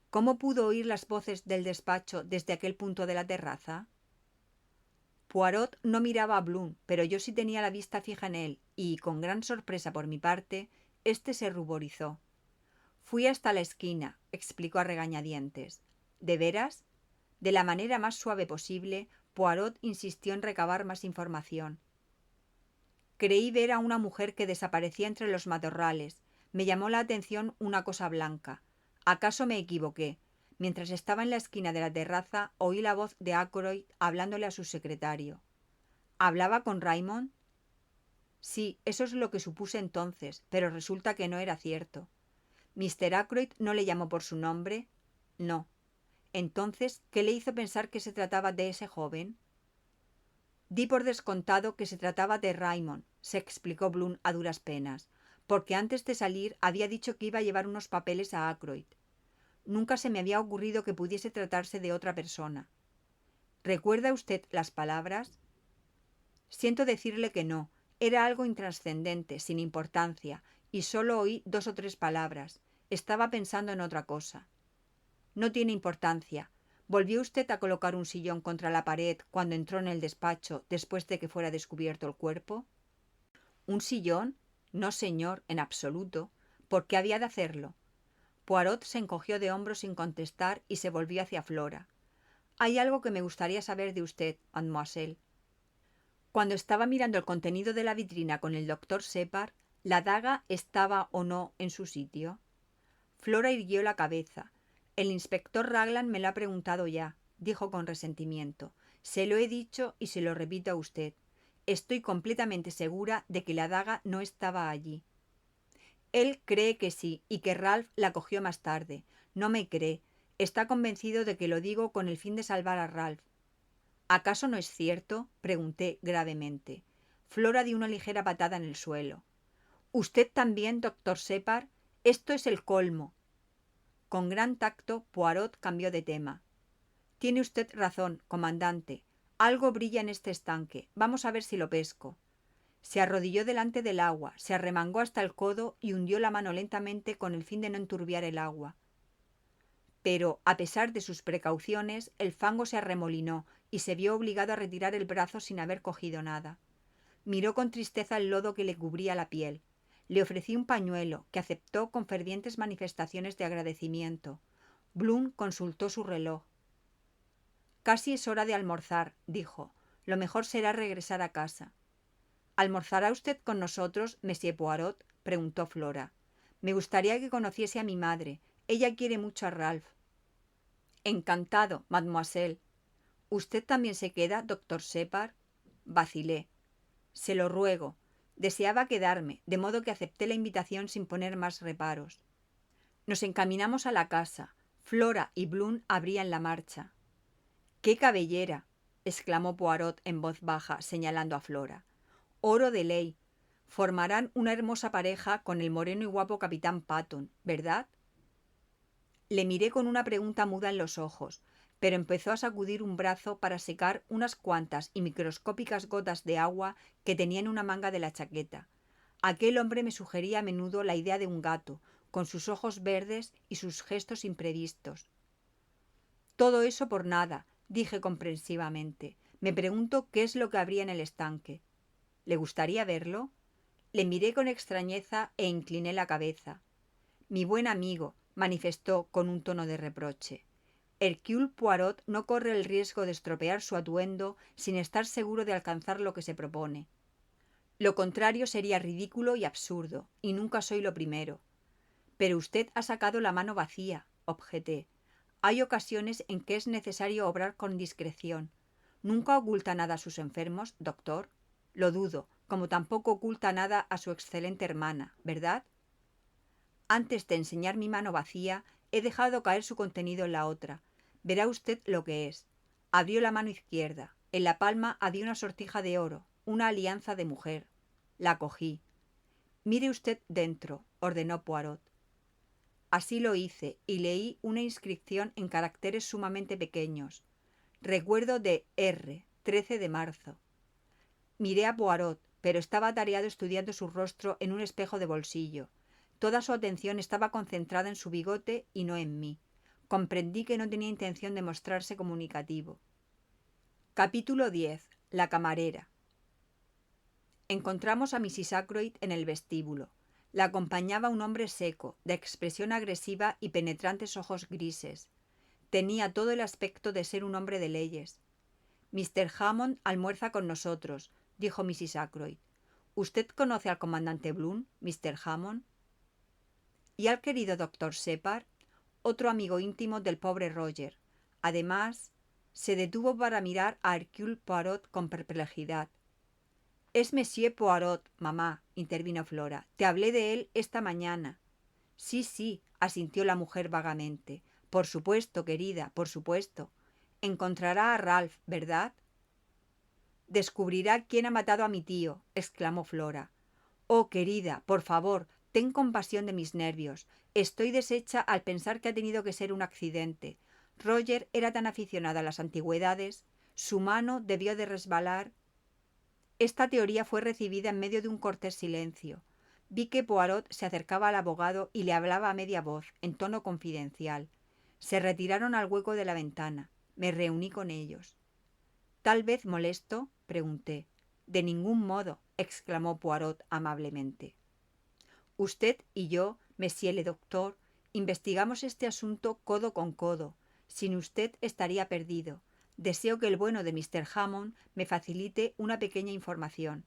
«¿Cómo pudo oír las voces del despacho desde aquel punto de la terraza?» Poirot no miraba a Bloom, pero yo sí tenía la vista fija en él y, con gran sorpresa por mi parte, éste se ruborizó. «Fui hasta la esquina», explicó a regañadientes. «¿De veras?» De la manera más suave posible, Poirot insistió en recabar más información. «Creí ver a una mujer que desaparecía entre los matorrales. Me llamó la atención una cosa blanca. ¿Acaso me equivoqué? Mientras estaba en la esquina de la terraza, oí la voz de Ackroyd hablándole a su secretario». «¿Hablaba con Raymond?» «Sí, eso es lo que supuse entonces, pero resulta que no era cierto». «¿Mr. Ackroyd no le llamó por su nombre?» «No». «Entonces, ¿qué le hizo pensar que se trataba de ese joven?» «Di por descontado que se trataba de Raymond», se explicó Bloom a duras penas, «porque antes de salir había dicho que iba a llevar unos papeles a Ackroyd. Nunca se me había ocurrido que pudiese tratarse de otra persona». «¿Recuerda usted las palabras?» «Siento decirle que no. Era algo intrascendente, sin importancia, y solo oí 2 o 3 palabras. Estaba pensando en otra cosa». «No tiene importancia. ¿Volvió usted a colocar un sillón contra la pared cuando entró en el despacho después de que fuera descubierto el cuerpo?» «¿Un sillón? No, señor, en absoluto. ¿Por qué había de hacerlo?» Poirot se encogió de hombros sin contestar y se volvió hacia Flora. «Hay algo que me gustaría saber de usted, mademoiselle». Cuando estaba mirando el contenido de la vitrina con el doctor Shepherd, ¿la daga estaba o no en su sitio? Flora irguió la cabeza. «El inspector Ragland me lo ha preguntado ya», dijo con resentimiento. «Se lo he dicho y se lo repito a usted. Estoy completamente segura de que la daga no estaba allí». «Él cree que sí y que Ralph la cogió más tarde. No me cree. Está convencido de que lo digo con el fin de salvar a Ralph. ¿Acaso no es cierto?, pregunté gravemente. Flora dio una ligera patada en el suelo. ¿Usted también, doctor Shepard? Esto es el colmo. Con gran tacto, Poirot cambió de tema. Tiene usted razón, comandante. Algo brilla en este estanque. Vamos a ver si lo pesco. Se arrodilló delante del agua, se arremangó hasta el codo y hundió la mano lentamente con el fin de no enturbiar el agua. Pero, a pesar de sus precauciones, el fango se arremolinó y se vio obligado a retirar el brazo sin haber cogido nada. Miró con tristeza el lodo que le cubría la piel. Le ofrecí un pañuelo, que aceptó con fervientes manifestaciones de agradecimiento. Bloom consultó su reloj. Casi es hora de almorzar, dijo. Lo mejor será regresar a casa. ¿Almorzará usted con nosotros, Monsieur Poirot?, preguntó Flora. Me gustaría que conociese a mi madre. Ella quiere mucho a Ralph. Encantado, mademoiselle. ¿Usted también se queda, doctor Shepard? Vacilé. Se lo ruego. Deseaba quedarme, de modo que acepté la invitación sin poner más reparos. Nos encaminamos a la casa. Flora y Bloom abrían la marcha. ¡Qué cabellera!, exclamó Poirot en voz baja, señalando a Flora. Oro de ley. Formarán una hermosa pareja con el moreno y guapo capitán Patton, ¿verdad? Le miré con una pregunta muda en los ojos, pero empezó a sacudir un brazo para secar unas cuantas y microscópicas gotas de agua que tenía en una manga de la chaqueta. Aquel hombre me sugería a menudo la idea de un gato, con sus ojos verdes y sus gestos imprevistos. Todo eso por nada, dije comprensivamente. Me pregunto qué es lo que habría en el estanque. ¿Le gustaría verlo? Le miré con extrañeza e incliné la cabeza. Mi buen amigo, manifestó con un tono de reproche. Hercule Poirot no corre el riesgo de estropear su atuendo sin estar seguro de alcanzar lo que se propone. Lo contrario sería ridículo y absurdo, y nunca soy lo primero. Pero usted ha sacado la mano vacía, objeté. Hay ocasiones en que es necesario obrar con discreción. ¿Nunca oculta nada a sus enfermos, doctor? Lo dudo, como tampoco oculta nada a su excelente hermana, ¿verdad? Antes de enseñar mi mano vacía, he dejado caer su contenido en la otra. Verá usted lo que es. Abrió la mano izquierda. En la palma había una sortija de oro, una alianza de mujer. La cogí. Mire usted dentro, ordenó Poirot. Así lo hice, y leí una inscripción en caracteres sumamente pequeños. Recuerdo de R, 13 de marzo. Miré a Poirot, pero estaba atareado estudiando su rostro en un espejo de bolsillo. Toda su atención estaba concentrada en su bigote y no en mí. Comprendí que no tenía intención de mostrarse comunicativo. Capítulo 10. La camarera. Encontramos a Mrs. Ackroyd en el vestíbulo. La acompañaba un hombre seco, de expresión agresiva y penetrantes ojos grises. Tenía todo el aspecto de ser un hombre de leyes. Mr. Hammond almuerza con nosotros, dijo Mrs. Ackroyd. ¿Usted conoce al comandante Bloom, Mr. Hammond? ¿Y al querido doctor Shepard? Otro amigo íntimo del pobre Roger. Además, se detuvo para mirar a Hercule Poirot con perplejidad. Es Monsieur Poirot, mamá, intervino Flora. Te hablé de él esta mañana. Sí, sí, asintió la mujer vagamente. Por supuesto, querida, por supuesto. Encontrará a Ralph, ¿verdad? Descubrirá quién ha matado a mi tío, exclamó Flora. Oh, querida, por favor, ten compasión de mis nervios. Estoy deshecha al pensar que ha tenido que ser un accidente. Roger era tan aficionado a las antigüedades. Su mano debió de resbalar. Esta teoría fue recibida en medio de un cortés silencio. Vi que Poirot se acercaba al abogado y le hablaba a media voz, en tono confidencial. Se retiraron al hueco de la ventana. Me reuní con ellos. ¿Tal vez molesto?, pregunté. De ningún modo, exclamó Poirot amablemente. Usted y yo, monsieur le doctor, investigamos este asunto codo con codo. Sin usted estaría perdido. Deseo que el bueno de Mr. Hammond me facilite una pequeña información.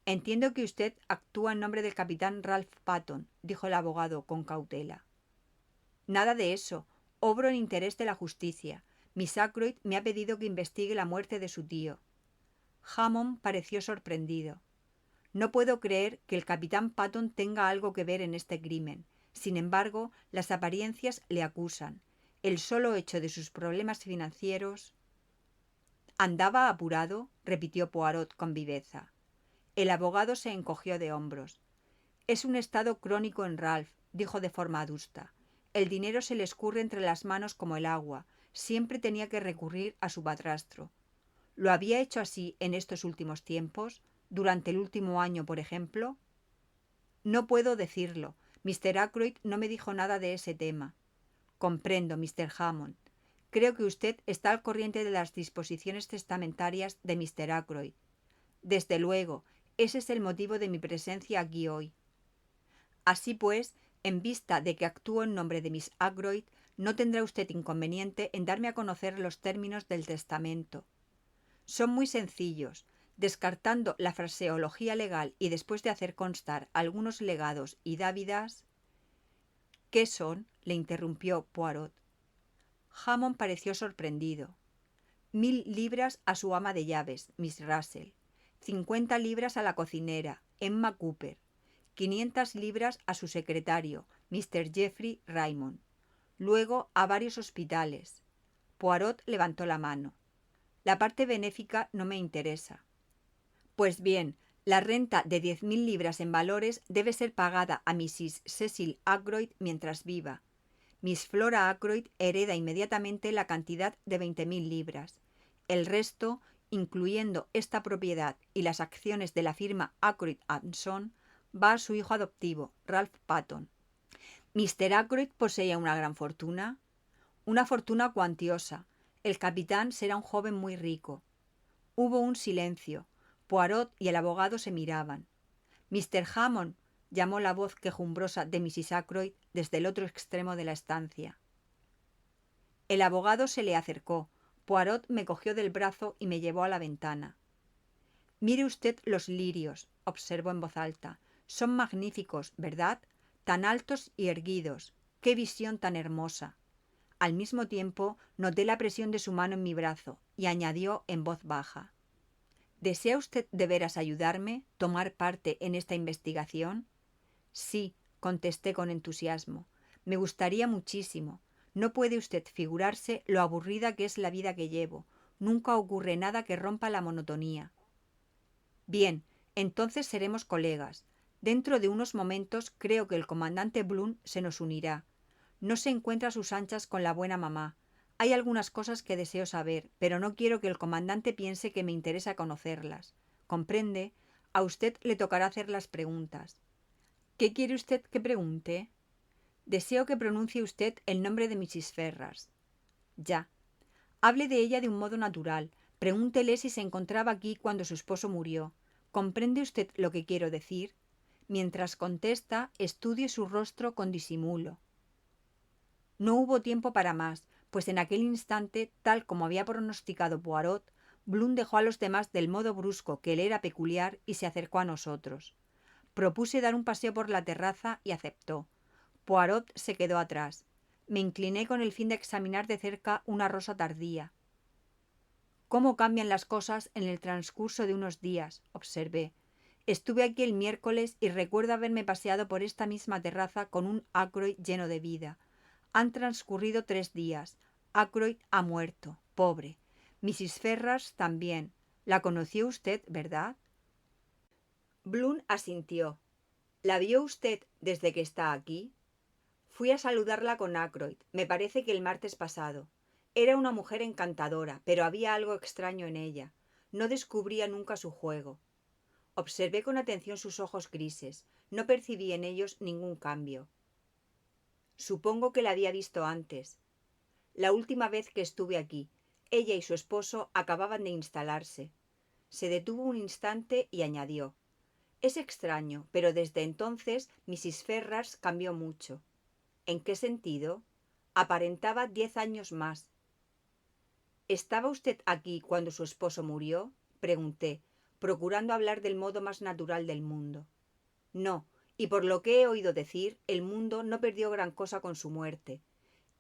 Entiendo que usted actúa en nombre del capitán Ralph Patton, dijo el abogado con cautela. Nada de eso. Obro en interés de la justicia. Miss Ackroyd me ha pedido que investigue la muerte de su tío. Hammond pareció sorprendido. No puedo creer que el capitán Patton tenga algo que ver en este crimen. Sin embargo, las apariencias le acusan. El solo hecho de sus problemas financieros. ¿Andaba apurado?, repitió Poirot con viveza. El abogado se encogió de hombros. Es un estado crónico en Ralph, dijo de forma adusta. El dinero se le escurre entre las manos como el agua. Siempre tenía que recurrir a su padrastro. ¿Lo había hecho así en estos últimos tiempos? ¿Durante el último año, por ejemplo? No puedo decirlo. Mr. Ackroyd no me dijo nada de ese tema. Comprendo, Mr. Hammond. Creo que usted está al corriente de las disposiciones testamentarias de Mr. Ackroyd. Desde luego, ese es el motivo de mi presencia aquí hoy. Así pues, en vista de que actúo en nombre de Miss Ackroyd, no tendrá usted inconveniente en darme a conocer los términos del testamento. Son muy sencillos. Descartando la fraseología legal y después de hacer constar algunos legados y dávidas. ¿Qué son?, le interrumpió Poirot. Hammond pareció sorprendido. 1000 libras a su ama de llaves, Miss Russell. 50 libras a la cocinera, Emma Cooper. 500 libras a su secretario, Mr. Geoffrey Raymond. Luego a varios hospitales. Poirot levantó la mano. La parte benéfica no me interesa. Pues bien, la renta de 10.000 libras en valores debe ser pagada a Mrs. Cecil Ackroyd mientras viva. Miss Flora Ackroyd hereda inmediatamente la cantidad de 20.000 libras. El resto, incluyendo esta propiedad y las acciones de la firma Ackroyd & Son, va a su hijo adoptivo, Ralph Patton. ¿Mr. Ackroyd poseía una gran fortuna? Una fortuna cuantiosa. El capitán será un joven muy rico. Hubo un silencio. Poirot y el abogado se miraban. «Mr. Hammond», llamó la voz quejumbrosa de Mrs. Ackroyd desde el otro extremo de la estancia. El abogado se le acercó. Poirot me cogió del brazo y me llevó a la ventana. «Mire usted los lirios», observó en voz alta. «Son magníficos, ¿verdad? Tan altos y erguidos. ¡Qué visión tan hermosa!». Al mismo tiempo noté la presión de su mano en mi brazo y añadió en voz baja. ¿Desea usted de veras ayudarme, tomar parte en esta investigación? Sí, contesté con entusiasmo. Me gustaría muchísimo. No puede usted figurarse lo aburrida que es la vida que llevo. Nunca ocurre nada que rompa la monotonía. Bien, entonces seremos colegas. Dentro de unos momentos creo que el comandante Bloom se nos unirá. No se encuentra a sus anchas con la buena mamá. Hay algunas cosas que deseo saber, pero no quiero que el comandante piense que me interesa conocerlas. ¿Comprende? A usted le tocará hacer las preguntas. ¿Qué quiere usted que pregunte? Deseo que pronuncie usted el nombre de Mrs. Ferrars. Ya. Hable de ella de un modo natural. Pregúntele si se encontraba aquí cuando su esposo murió. ¿Comprende usted lo que quiero decir? Mientras contesta, estudie su rostro con disimulo. No hubo tiempo para más, pues en aquel instante, tal como había pronosticado Poirot, Bloom dejó a los demás del modo brusco que le era peculiar y se acercó a nosotros. Propuse dar un paseo por la terraza y aceptó. Poirot se quedó atrás. Me incliné con el fin de examinar de cerca una rosa tardía. «Cómo cambian las cosas en el transcurso de unos días», observé. «Estuve aquí el miércoles y recuerdo haberme paseado por esta misma terraza con un Ackroyd lleno de vida. Han transcurrido 3 días. Ackroyd ha muerto, pobre. Mrs. Ferrars también. La conoció usted, ¿verdad?» Bloom asintió. «¿La vio usted desde que está aquí?» Fui a saludarla con Ackroyd, me parece que el martes pasado. Era una mujer encantadora, pero había algo extraño en ella. No descubría nunca su juego. Observé con atención sus ojos grises. No percibí en ellos ningún cambio. Supongo que la había visto antes. La última vez que estuve aquí, ella y su esposo acababan de instalarse. Se detuvo un instante y añadió: «Es extraño, pero desde entonces Mrs. Ferrars cambió mucho». «¿En qué sentido?» «Aparentaba 10 años más». «¿Estaba usted aquí cuando su esposo murió?», pregunté, procurando hablar del modo más natural del mundo. «No, y por lo que he oído decir, el mundo no perdió gran cosa con su muerte.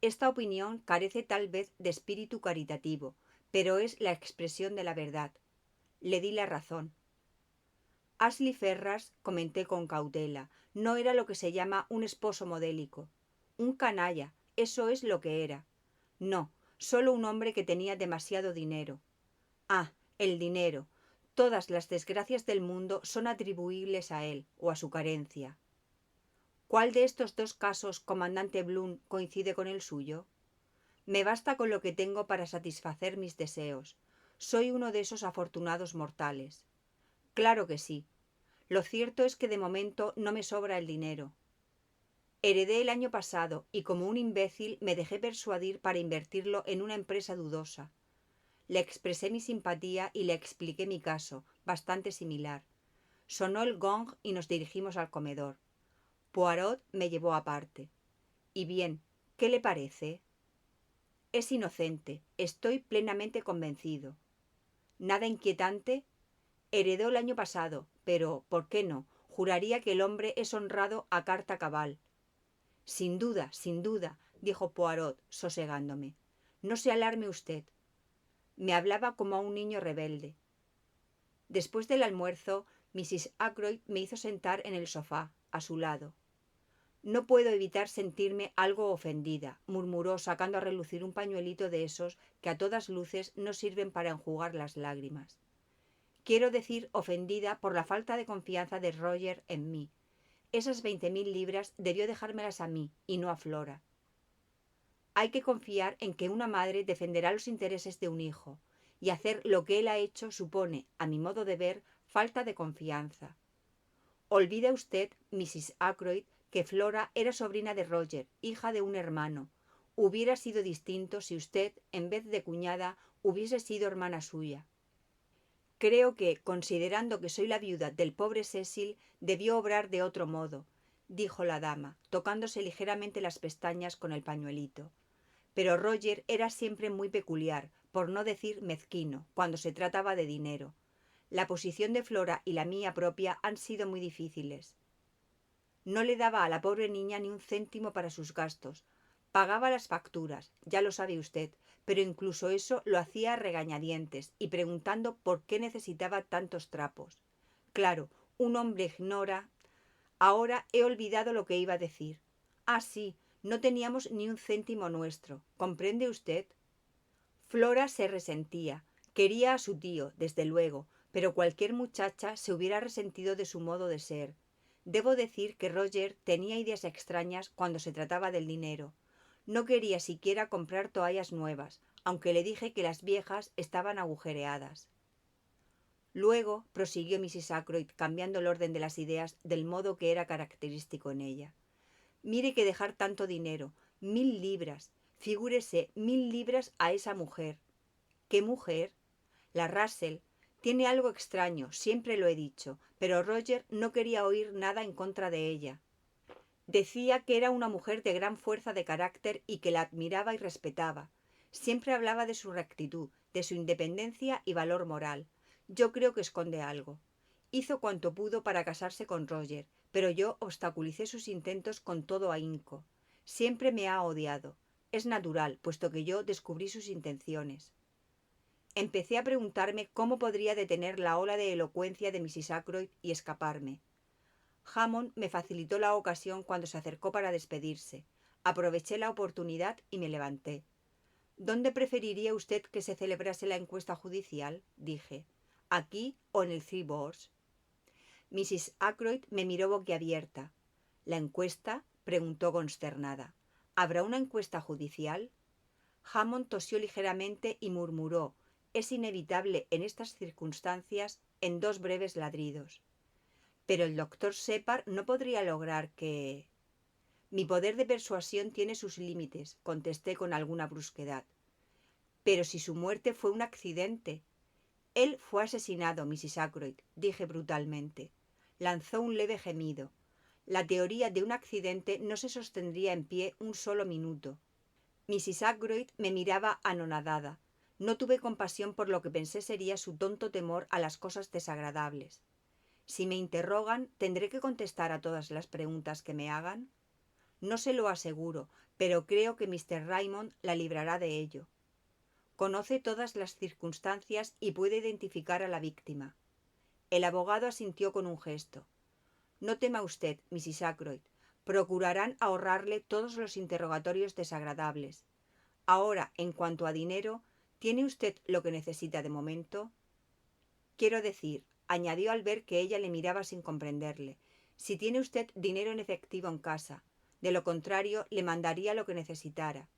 Esta opinión carece tal vez de espíritu caritativo, pero es la expresión de la verdad». Le di la razón. Ashley Ferrars, comenté con cautela, no era lo que se llama un esposo modélico. Un canalla, eso es lo que era. No, solo un hombre que tenía demasiado dinero. Ah, el dinero. Todas las desgracias del mundo son atribuibles a él o a su carencia. ¿Cuál de estos dos casos, comandante Bloom, coincide con el suyo? Me basta con lo que tengo para satisfacer mis deseos. Soy uno de esos afortunados mortales. Claro que sí. Lo cierto es que de momento no me sobra el dinero. Heredé el año pasado y como un imbécil me dejé persuadir para invertirlo en una empresa dudosa. Le expresé mi simpatía y le expliqué mi caso, bastante similar. Sonó el gong y nos dirigimos al comedor. Poirot me llevó aparte. Y bien, ¿qué le parece? Es inocente, estoy plenamente convencido. Nada inquietante. Heredó el año pasado, pero, ¿por qué no? Juraría que el hombre es honrado a carta cabal. Sin duda, dijo Poirot, sosegándome. No se alarme usted. Me hablaba como a un niño rebelde. Después del almuerzo, Mrs. Ackroyd me hizo sentar en el sofá, a su lado. No puedo evitar sentirme algo ofendida, murmuró sacando a relucir un pañuelito de esos que a todas luces no sirven para enjugar las lágrimas. Quiero decir ofendida por la falta de confianza de Roger en mí. Esas 20.000 libras debió dejármelas a mí y no a Flora. Hay que confiar en que una madre defenderá los intereses de un hijo, y hacer lo que él ha hecho supone, a mi modo de ver, falta de confianza. Olvida usted, Mrs. Ackroyd, que Flora era sobrina de Roger, hija de un hermano. Hubiera sido distinto si usted, en vez de cuñada, hubiese sido hermana suya. Creo que, considerando que soy la viuda del pobre Cecil, debió obrar de otro modo, dijo la dama, tocándose ligeramente las pestañas con el pañuelito. Pero Roger era siempre muy peculiar, por no decir mezquino, cuando se trataba de dinero. La posición de Flora y la mía propia han sido muy difíciles. No le daba a la pobre niña ni un céntimo para sus gastos. Pagaba las facturas, ya lo sabe usted, pero incluso eso lo hacía a regañadientes y preguntando por qué necesitaba tantos trapos. Claro, un hombre ignora. Ahora he olvidado lo que iba a decir. Ah, sí, no teníamos ni un céntimo nuestro. ¿Comprende usted? Flora se resentía. Quería a su tío, desde luego, pero cualquier muchacha se hubiera resentido de su modo de ser. Debo decir que Roger tenía ideas extrañas cuando se trataba del dinero. No quería siquiera comprar toallas nuevas, aunque le dije que las viejas estaban agujereadas. Luego, prosiguió Mrs. Ackroyd, cambiando el orden de las ideas del modo que era característico en ella. Mire que dejar tanto dinero, 1.000 libras. Figúrese 1.000 libras a esa mujer. ¿Qué mujer? La Russell. Tiene algo extraño, siempre lo he dicho, pero Roger no quería oír nada en contra de ella. Decía que era una mujer de gran fuerza de carácter y que la admiraba y respetaba. Siempre hablaba de su rectitud, de su independencia y valor moral. Yo creo que esconde algo. Hizo cuanto pudo para casarse con Roger, pero yo obstaculicé sus intentos con todo ahínco. Siempre me ha odiado. Es natural, puesto que yo descubrí sus intenciones. Empecé a preguntarme cómo podría detener la ola de elocuencia de Mrs. Ackroyd y escaparme. Hammond me facilitó la ocasión cuando se acercó para despedirse. Aproveché la oportunidad y me levanté. ¿Dónde preferiría usted que se celebrase la encuesta judicial? Dije. ¿Aquí o en el Three Boars? Mrs. Ackroyd me miró boquiabierta. ¿La encuesta? Preguntó consternada. ¿Habrá una encuesta judicial? Hammond tosió ligeramente y murmuró, es inevitable en estas circunstancias, en 2 breves ladridos. Pero el doctor Shephard no podría lograr que... Mi poder de persuasión tiene sus límites, contesté con alguna brusquedad. Pero si su muerte fue un accidente. Él fue asesinado, Mrs. Ackroyd, dije brutalmente. Lanzó un leve gemido. La teoría de un accidente no se sostendría en pie un solo minuto. Mrs. Ackroyd me miraba anonadada. No tuve compasión por lo que pensé sería su tonto temor a las cosas desagradables. Si me interrogan, ¿tendré que contestar a todas las preguntas que me hagan? No se lo aseguro, pero creo que Mr. Raymond la librará de ello. Conoce todas las circunstancias y puede identificar a la víctima. El abogado asintió con un gesto. No tema usted, Mrs. Ackroyd. Procurarán ahorrarle todos los interrogatorios desagradables. Ahora, en cuanto a dinero, ¿tiene usted lo que necesita de momento? Quiero decir, añadió al ver que ella le miraba sin comprenderle, si tiene usted dinero en efectivo en casa. De lo contrario, le mandaría lo que necesitara.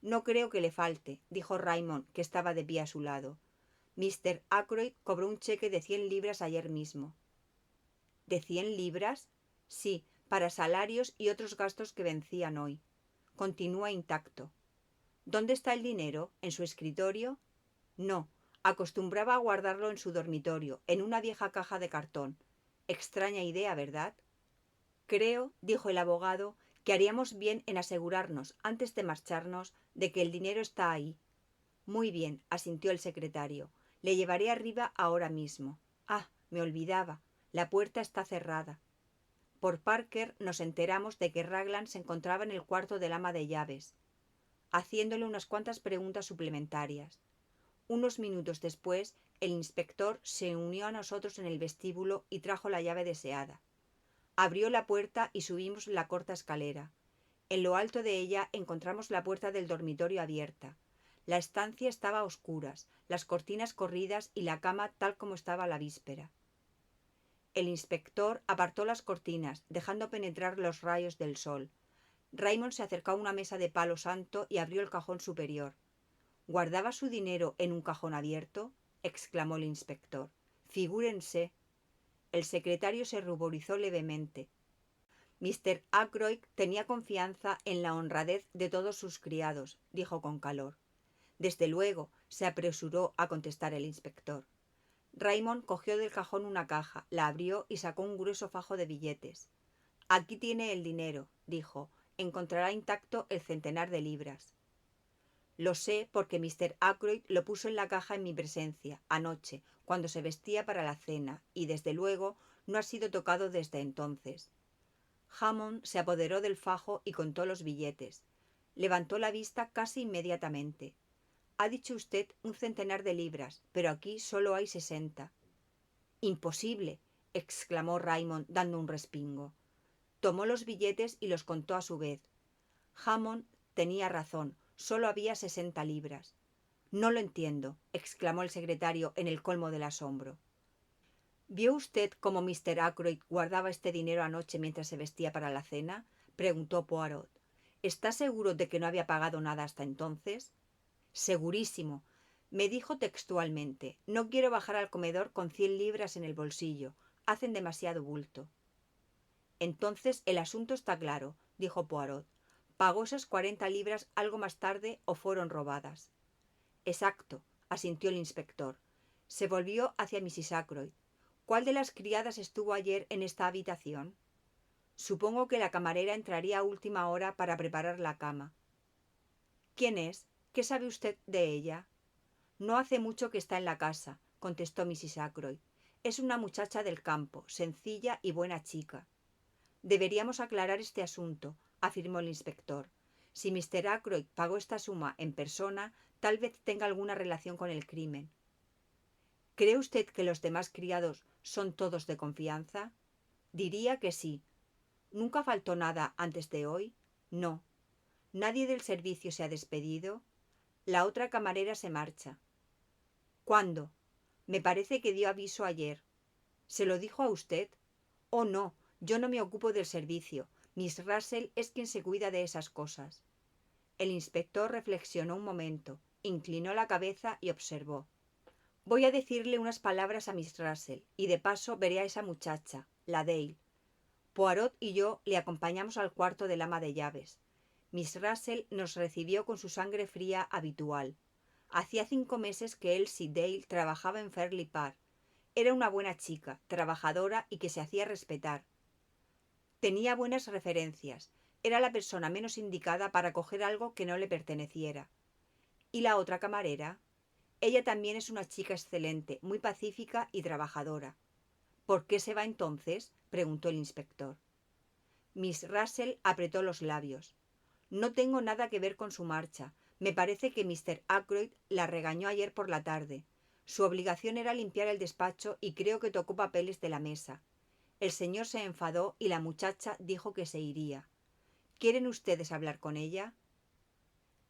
No creo que le falte, dijo Raymond, que estaba de pie a su lado. Mr. Ackroyd cobró un cheque de 100 libras ayer mismo. ¿De 100 libras? Sí, para salarios y otros gastos que vencían hoy. Continúa intacto. ¿Dónde está el dinero? ¿En su escritorio? No, acostumbraba a guardarlo en su dormitorio, en una vieja caja de cartón. Extraña idea, ¿verdad? Creo, dijo el abogado, que haríamos bien en asegurarnos, antes de marcharnos, de que el dinero está ahí. Muy bien, asintió el secretario. Le llevaré arriba ahora mismo. Ah, me olvidaba. La puerta está cerrada. Por Parker nos enteramos de que Ragland se encontraba en el cuarto del ama de llaves, haciéndole unas cuantas preguntas suplementarias. Unos minutos después, el inspector se unió a nosotros en el vestíbulo y trajo la llave deseada. Abrió la puerta y subimos la corta escalera. En lo alto de ella encontramos la puerta del dormitorio abierta. La estancia estaba a oscuras, las cortinas corridas y la cama tal como estaba la víspera. El inspector apartó las cortinas, dejando penetrar los rayos del sol. Raymond se acercó a una mesa de palo santo y abrió el cajón superior. ¿Guardaba su dinero en un cajón abierto?, exclamó el inspector. Figúrense. El secretario se ruborizó levemente. Mr. Ackroyd tenía confianza en la honradez de todos sus criados, dijo con calor. Desde luego, se apresuró a contestar el inspector. Raymond cogió del cajón una caja, la abrió y sacó un grueso fajo de billetes. Aquí tiene el dinero, dijo. Encontrará intacto el centenar de libras. Lo sé porque Mr. Ackroyd lo puso en la caja en mi presencia, anoche, cuando se vestía para la cena, y desde luego no ha sido tocado desde entonces. Hammond se apoderó del fajo y contó los billetes. Levantó la vista casi inmediatamente. Ha dicho usted un centenar de libras, pero aquí solo hay 60. Imposible, exclamó Raymond dando un respingo. Tomó los billetes y los contó a su vez. Hammond tenía razón, solo había 60 libras. No lo entiendo, exclamó el secretario en el colmo del asombro. ¿Vio usted cómo Mr. Ackroyd guardaba este dinero anoche mientras se vestía para la cena?, preguntó Poirot. ¿Está seguro de que no había pagado nada hasta entonces? Segurísimo. Me dijo textualmente: no quiero bajar al comedor con 100 libras en el bolsillo. Hacen demasiado bulto. Entonces el asunto está claro, dijo Poirot. ¿Pagó esas 40 libras algo más tarde o fueron robadas? Exacto, asintió el inspector. Se volvió hacia Mrs. Ackroyd. ¿Cuál de las criadas estuvo ayer en esta habitación? Supongo que la camarera entraría a última hora para preparar la cama. ¿Quién es? ¿Qué sabe usted de ella? No hace mucho que está en la casa, contestó Mrs. Ackroyd. Es una muchacha del campo, sencilla y buena chica. Deberíamos aclarar este asunto, afirmó el inspector. Si Mr. Ackroyd pagó esta suma en persona, tal vez tenga alguna relación con el crimen. ¿Cree usted que los demás criados son todos de confianza? Diría que sí. ¿Nunca faltó nada antes de hoy? No. ¿Nadie del servicio se ha despedido? La otra camarera se marcha. ¿Cuándo? Me parece que dio aviso ayer. ¿Se lo dijo a usted? Oh, no, yo no me ocupo del servicio. Miss Russell es quien se cuida de esas cosas. El inspector reflexionó un momento, inclinó la cabeza y observó. Voy a decirle unas palabras a Miss Russell, y de paso veré a esa muchacha, la Dale. Poirot y yo le acompañamos al cuarto del ama de llaves. Miss Russell nos recibió con su sangre fría habitual. Hacía 5 meses que Elsie Dale trabajaba en Fairley Park. Era una buena chica, trabajadora y que se hacía respetar. Tenía buenas referencias. Era la persona menos indicada para coger algo que no le perteneciera. ¿Y la otra camarera? Ella también es una chica excelente, muy pacífica y trabajadora. ¿Por qué se va entonces?, preguntó el inspector. Miss Russell apretó los labios. No tengo nada que ver con su marcha. Me parece que Mr. Ackroyd la regañó ayer por la tarde. Su obligación era limpiar el despacho y creo que tocó papeles de la mesa. El señor se enfadó y la muchacha dijo que se iría. ¿Quieren ustedes hablar con ella?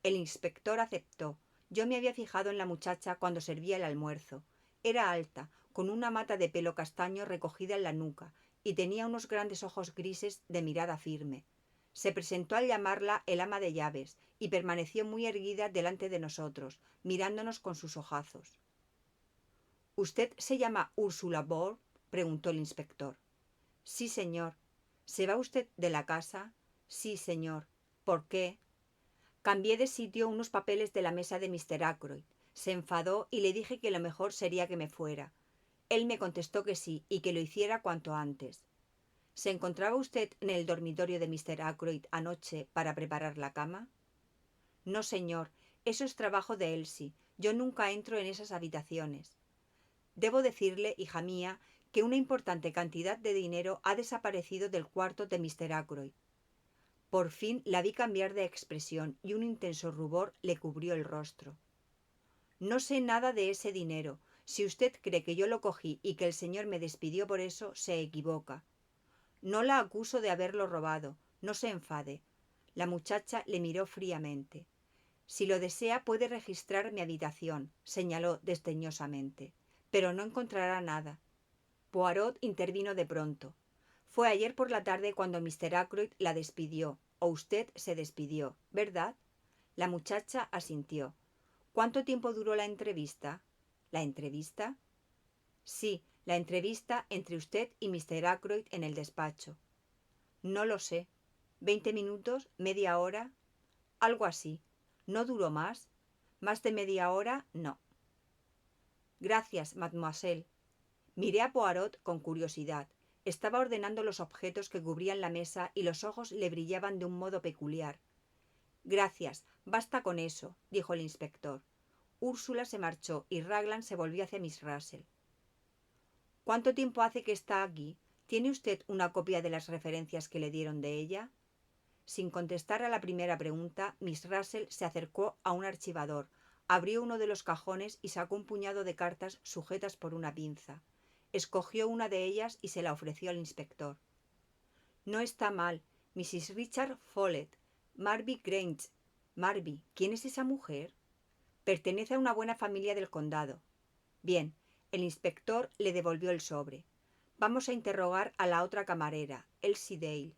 El inspector aceptó. Yo me había fijado en la muchacha cuando servía el almuerzo. Era alta, con una mata de pelo castaño recogida en la nuca, y tenía unos grandes ojos grises de mirada firme. Se presentó al llamarla el ama de llaves, y permaneció muy erguida delante de nosotros, mirándonos con sus ojazos. —¿Usted se llama Úrsula Ball? —preguntó el inspector. —Sí, señor. —¿Se va usted de la casa? —Sí, señor. —¿Por qué? Cambié de sitio unos papeles de la mesa de Mr. Ackroyd. Se enfadó y le dije que lo mejor sería que me fuera. Él me contestó que sí y que lo hiciera cuanto antes. —¿Se encontraba usted en el dormitorio de Mr. Ackroyd anoche para preparar la cama? —No, señor. Eso es trabajo de Elsie. Yo nunca entro en esas habitaciones. Debo decirle, hija mía, que una importante cantidad de dinero ha desaparecido del cuarto de Mr. Ackroyd. Por fin la vi cambiar de expresión y un intenso rubor le cubrió el rostro. No sé nada de ese dinero. Si usted cree que yo lo cogí y que el señor me despidió por eso, se equivoca. No la acuso de haberlo robado. No se enfade. La muchacha le miró fríamente. Si lo desea puede registrar mi habitación, señaló desdeñosamente. Pero no encontrará nada. Poirot intervino de pronto. Fue ayer por la tarde cuando Mr. Ackroyd la despidió, o usted se despidió, ¿verdad? La muchacha asintió. ¿Cuánto tiempo duró la entrevista? ¿La entrevista? Sí, la entrevista entre usted y Mr. Ackroyd en el despacho. No lo sé. ¿20 minutos? ¿Media hora? Algo así. ¿No duró más? ¿Más de media hora? No. Gracias, mademoiselle. Miré a Poirot con curiosidad. Estaba ordenando los objetos que cubrían la mesa y los ojos le brillaban de un modo peculiar. Gracias, basta con eso, dijo el inspector. Úrsula se marchó y Raglan se volvió hacia Miss Russell. ¿Cuánto tiempo hace que está aquí? ¿Tiene usted una copia de las referencias que le dieron de ella? Sin contestar a la primera pregunta, Miss Russell se acercó a un archivador, abrió uno de los cajones y sacó un puñado de cartas sujetas por una pinza. Escogió una de ellas y se la ofreció al inspector. No está mal. Mrs. Richard Follett, Marby Grange. Marby, ¿quién es esa mujer? Pertenece a una buena familia del condado. Bien, el inspector le devolvió el sobre. Vamos a interrogar a la otra camarera, Elsie Dale.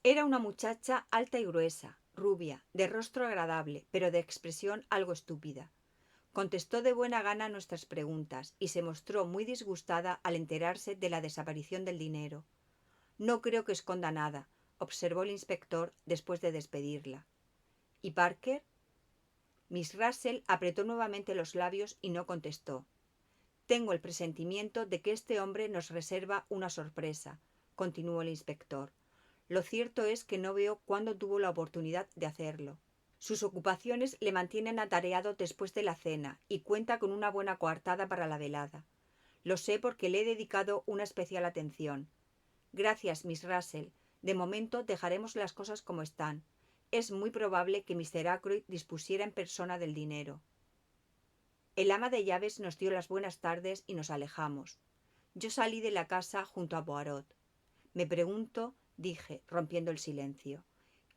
Era una muchacha alta y gruesa, rubia, de rostro agradable, pero de expresión algo estúpida. Contestó de buena gana nuestras preguntas y se mostró muy disgustada al enterarse de la desaparición del dinero. No creo que esconda nada, observó el inspector después de despedirla. ¿Y Parker? Miss Russell apretó nuevamente los labios y no contestó. Tengo el presentimiento de que este hombre nos reserva una sorpresa, continuó el inspector. Lo cierto es que no veo cuándo tuvo la oportunidad de hacerlo. Sus ocupaciones le mantienen atareado después de la cena y cuenta con una buena coartada para la velada. Lo sé porque le he dedicado una especial atención. Gracias, Miss Russell. De momento dejaremos las cosas como están. Es muy probable que Mr. Ackroyd dispusiera en persona del dinero. El ama de llaves nos dio las buenas tardes y nos alejamos. Yo salí de la casa junto a Poirot. Me pregunto, dije, rompiendo el silencio,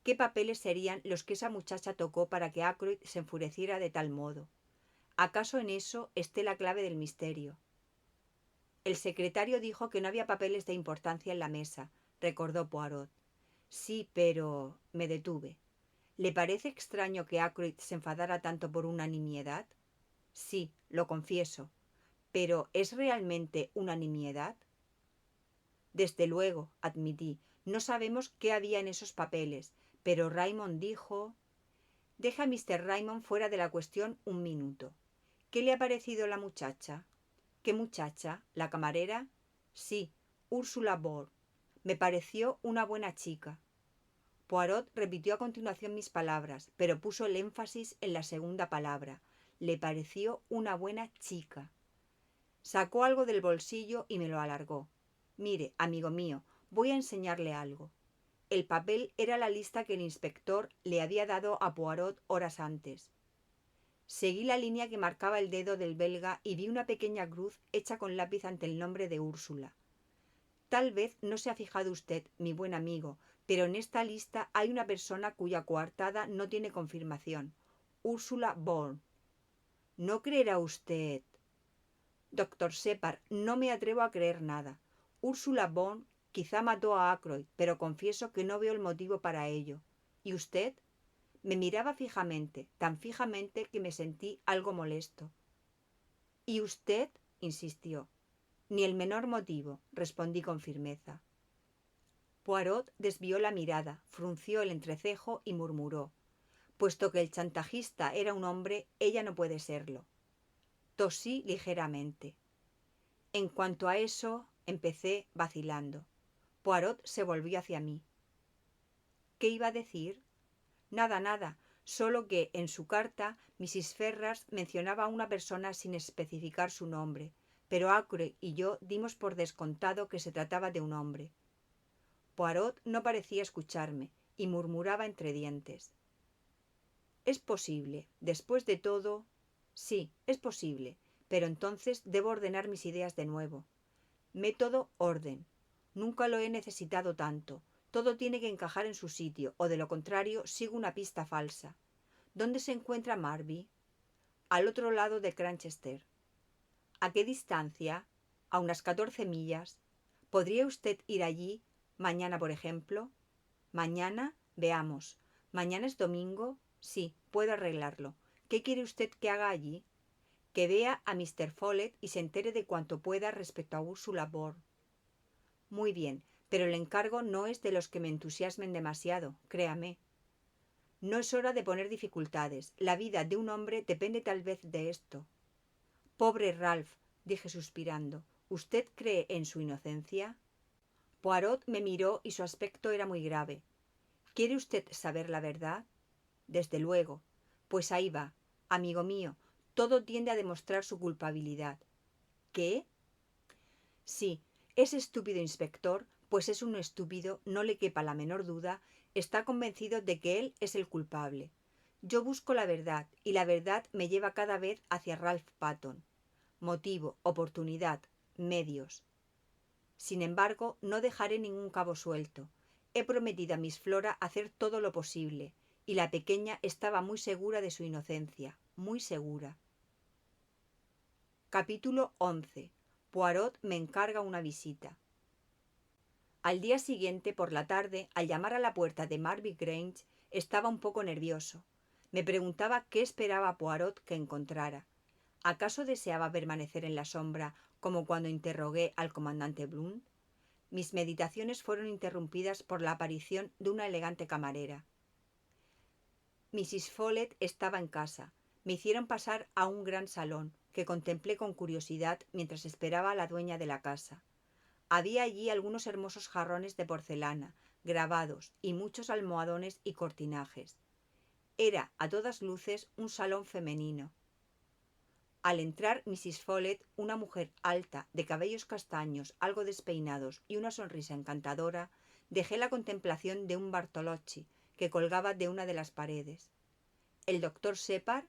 ¿qué papeles serían los que esa muchacha tocó para que Ackroyd se enfureciera de tal modo? ¿Acaso en eso esté la clave del misterio? El secretario dijo que no había papeles de importancia en la mesa, recordó Poirot. Sí, pero... me detuve. ¿Le parece extraño que Ackroyd se enfadara tanto por una nimiedad? Sí, lo confieso. ¿Pero es realmente una nimiedad? Desde luego, admití. No sabemos qué había en esos papeles, pero Raymond dijo... Deja a Mr. Raymond fuera de la cuestión un minuto. ¿Qué le ha parecido la muchacha? ¿Qué muchacha? ¿La camarera? Sí, Úrsula Ball. Me pareció una buena chica. Poirot repitió a continuación mis palabras, pero puso el énfasis en la segunda palabra. Le pareció una buena chica. Sacó algo del bolsillo y me lo alargó. Mire, amigo mío, voy a enseñarle algo. El papel era la lista que el inspector le había dado a Poirot horas antes. Seguí la línea que marcaba el dedo del belga y vi una pequeña cruz hecha con lápiz ante el nombre de Úrsula. Tal vez no se ha fijado usted, mi buen amigo, pero en esta lista hay una persona cuya coartada no tiene confirmación. Ursula Bourne. ¿No creerá usted? Doctor Shepard, no me atrevo a creer nada. Ursula Bourne quizá mató a Ackroyd, pero confieso que no veo el motivo para ello. ¿Y usted? Me miraba fijamente, tan fijamente que me sentí algo molesto. ¿Y usted? Insistió. Ni el menor motivo, respondí con firmeza. Poirot desvió la mirada, frunció el entrecejo y murmuró: puesto que el chantajista era un hombre, ella no puede serlo. Tosí ligeramente. En cuanto a eso, empecé vacilando. Poirot se volvió hacia mí. ¿Qué iba a decir? Nada, nada, solo que en su carta Mrs. Ferrars mencionaba a una persona sin especificar su nombre, pero Ackroyd y yo dimos por descontado que se trataba de un hombre. Poirot no parecía escucharme y murmuraba entre dientes. Es posible, después de todo. Sí, es posible, pero entonces debo ordenar mis ideas de nuevo. Método, orden. Nunca lo he necesitado tanto. Todo tiene que encajar en su sitio, o de lo contrario sigo una pista falsa. ¿Dónde se encuentra Marby? Al otro lado de Cranchester. ¿A qué distancia? A unas 14 millas. ¿Podría usted ir allí mañana, por ejemplo? ¿Mañana? Veamos. ¿Mañana es domingo? Sí, puedo arreglarlo. ¿Qué quiere usted que haga allí? Que vea a Mr. Follett y se entere de cuanto pueda respecto a Ursula Bourne. Muy bien, pero el encargo no es de los que me entusiasmen demasiado, créame. No es hora de poner dificultades. La vida de un hombre depende tal vez de esto. Pobre Ralph, dije suspirando. ¿Usted cree en su inocencia? Poirot me miró y su aspecto era muy grave. ¿Quiere usted saber la verdad? Desde luego. Pues ahí va. Amigo mío, todo tiende a demostrar su culpabilidad. ¿Qué? Sí, ese estúpido inspector, pues es un estúpido, no le quepa la menor duda, está convencido de que él es el culpable. Yo busco la verdad, y la verdad me lleva cada vez hacia Ralph Patton. Motivo, oportunidad, medios. Sin embargo, no dejaré ningún cabo suelto. He prometido a Miss Flora hacer todo lo posible, y la pequeña estaba muy segura de su inocencia, muy segura. Capítulo 11. Poirot me encarga una visita. Al día siguiente, por la tarde, al llamar a la puerta de Marby Grange, estaba un poco nervioso. Me preguntaba qué esperaba Poirot que encontrara. ¿Acaso deseaba permanecer en la sombra, como cuando interrogué al comandante Blunt? Mis meditaciones fueron interrumpidas por la aparición de una elegante camarera. Mrs. Follett estaba en casa. Me hicieron pasar a un gran salón, que contemplé con curiosidad mientras esperaba a la dueña de la casa. Había allí algunos hermosos jarrones de porcelana, grabados, y muchos almohadones y cortinajes. Era, a todas luces, un salón femenino. Al entrar Mrs. Follett, una mujer alta, de cabellos castaños, algo despeinados y una sonrisa encantadora, dejé la contemplación de un Bartolocci que colgaba de una de las paredes. ¿El doctor Shepard?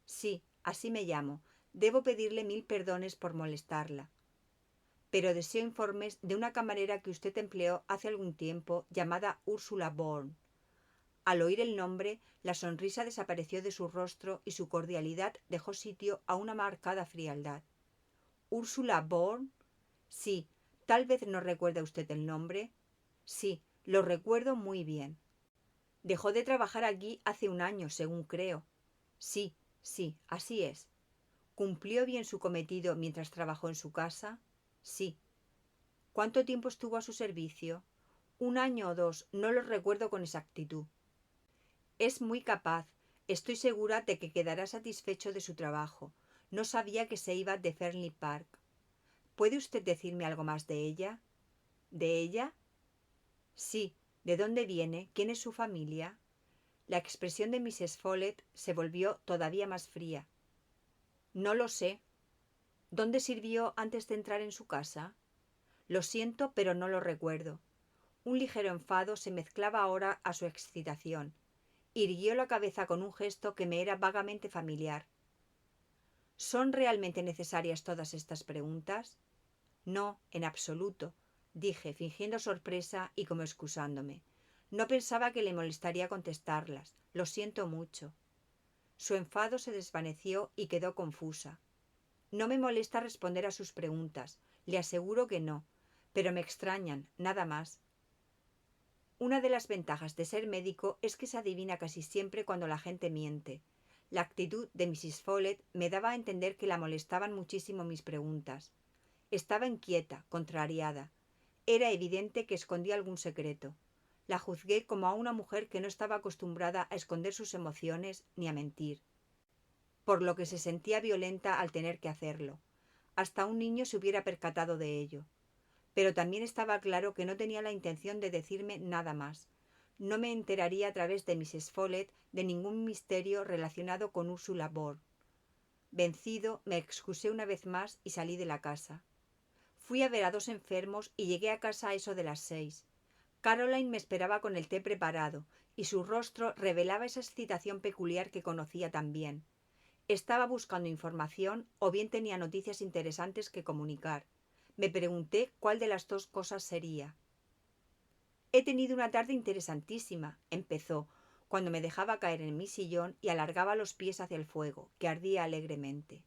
Sí, así me llamo. Debo pedirle 1000 perdones por molestarla. Pero deseo informes de una camarera que usted empleó hace algún tiempo, llamada Ursula Bourne. Al oír el nombre, la sonrisa desapareció de su rostro y su cordialidad dejó sitio a una marcada frialdad. ¿Ursula Bourne? Sí. ¿Tal vez no recuerda usted el nombre? Sí, lo recuerdo muy bien. Dejó de trabajar aquí hace un año, según creo. Sí, sí, así es. ¿Cumplió bien su cometido mientras trabajó en su casa? Sí. ¿Cuánto tiempo estuvo a su servicio? 1 año o 2, no lo recuerdo con exactitud. Es muy capaz. Estoy segura de que quedará satisfecho de su trabajo. No sabía que se iba de Fernley Park. ¿Puede usted decirme algo más de ella? ¿De ella? Sí. ¿De dónde viene? ¿Quién es su familia? La expresión de Mrs. Follett se volvió todavía más fría. No lo sé. ¿Dónde sirvió antes de entrar en su casa? Lo siento, pero no lo recuerdo. Un ligero enfado se mezclaba ahora a su excitación. Irguió la cabeza con un gesto que me era vagamente familiar. ¿Son realmente necesarias todas estas preguntas? No, en absoluto. dije, fingiendo sorpresa y como excusándome. No pensaba que le molestaría contestarlas. Lo siento mucho. Su enfado se desvaneció y quedó confusa. No me molesta responder a sus preguntas, le aseguro que no, pero me extrañan, nada más. Una de las ventajas de ser médico es que se adivina casi siempre cuando la gente miente. La actitud de Mrs. Follett me daba a entender que la molestaban muchísimo mis preguntas. Estaba inquieta, contrariada. Era evidente que escondía algún secreto. La juzgué como a una mujer que no estaba acostumbrada a esconder sus emociones ni a mentir, por lo que se sentía violenta al tener que hacerlo. Hasta un niño se hubiera percatado de ello. Pero también estaba claro que no tenía la intención de decirme nada más. No me enteraría a través de Mrs. Follett de ningún misterio relacionado con Ursula Bord. Vencido, me excusé una vez más y salí de la casa. Fui a ver a 2 enfermos y llegué a casa a eso de las 6. Caroline me esperaba con el té preparado, y su rostro revelaba esa excitación peculiar que conocía tan bien. Estaba buscando información o bien tenía noticias interesantes que comunicar. Me pregunté cuál de las dos cosas sería. He tenido una tarde interesantísima, empezó, cuando me dejaba caer en mi sillón y alargaba los pies hacia el fuego, que ardía alegremente.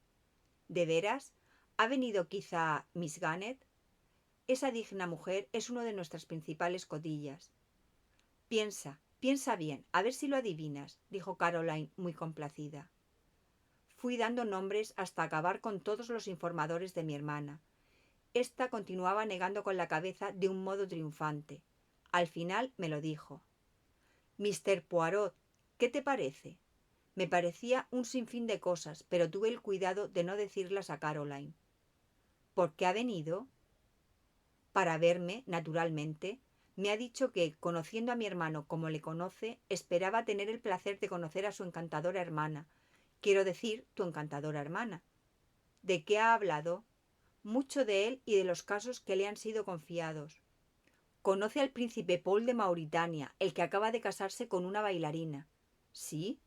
¿De veras? ¿Ha venido quizá Miss Gannett? Esa digna mujer es uno de nuestras principales cotillas. Piensa bien, a ver si lo adivinas, dijo Caroline muy complacida. Fui dando nombres hasta acabar con todos los informadores de mi hermana. Esta continuaba negando con la cabeza de un modo triunfante. Al final me lo dijo. Mr. Poirot, ¿qué te parece? Me parecía un sinfín de cosas, pero tuve el cuidado de no decirlas a Caroline. ¿Por qué ha venido? Para verme, naturalmente. Me ha dicho que, conociendo a mi hermano como le conoce, esperaba tener el placer de conocer a su encantadora hermana. Quiero decir, tu encantadora hermana. ¿De qué ha hablado? Mucho de él y de los casos que le han sido confiados. Conoce al príncipe Paul de Mauritania, el que acaba de casarse con una bailarina. ¿Sí?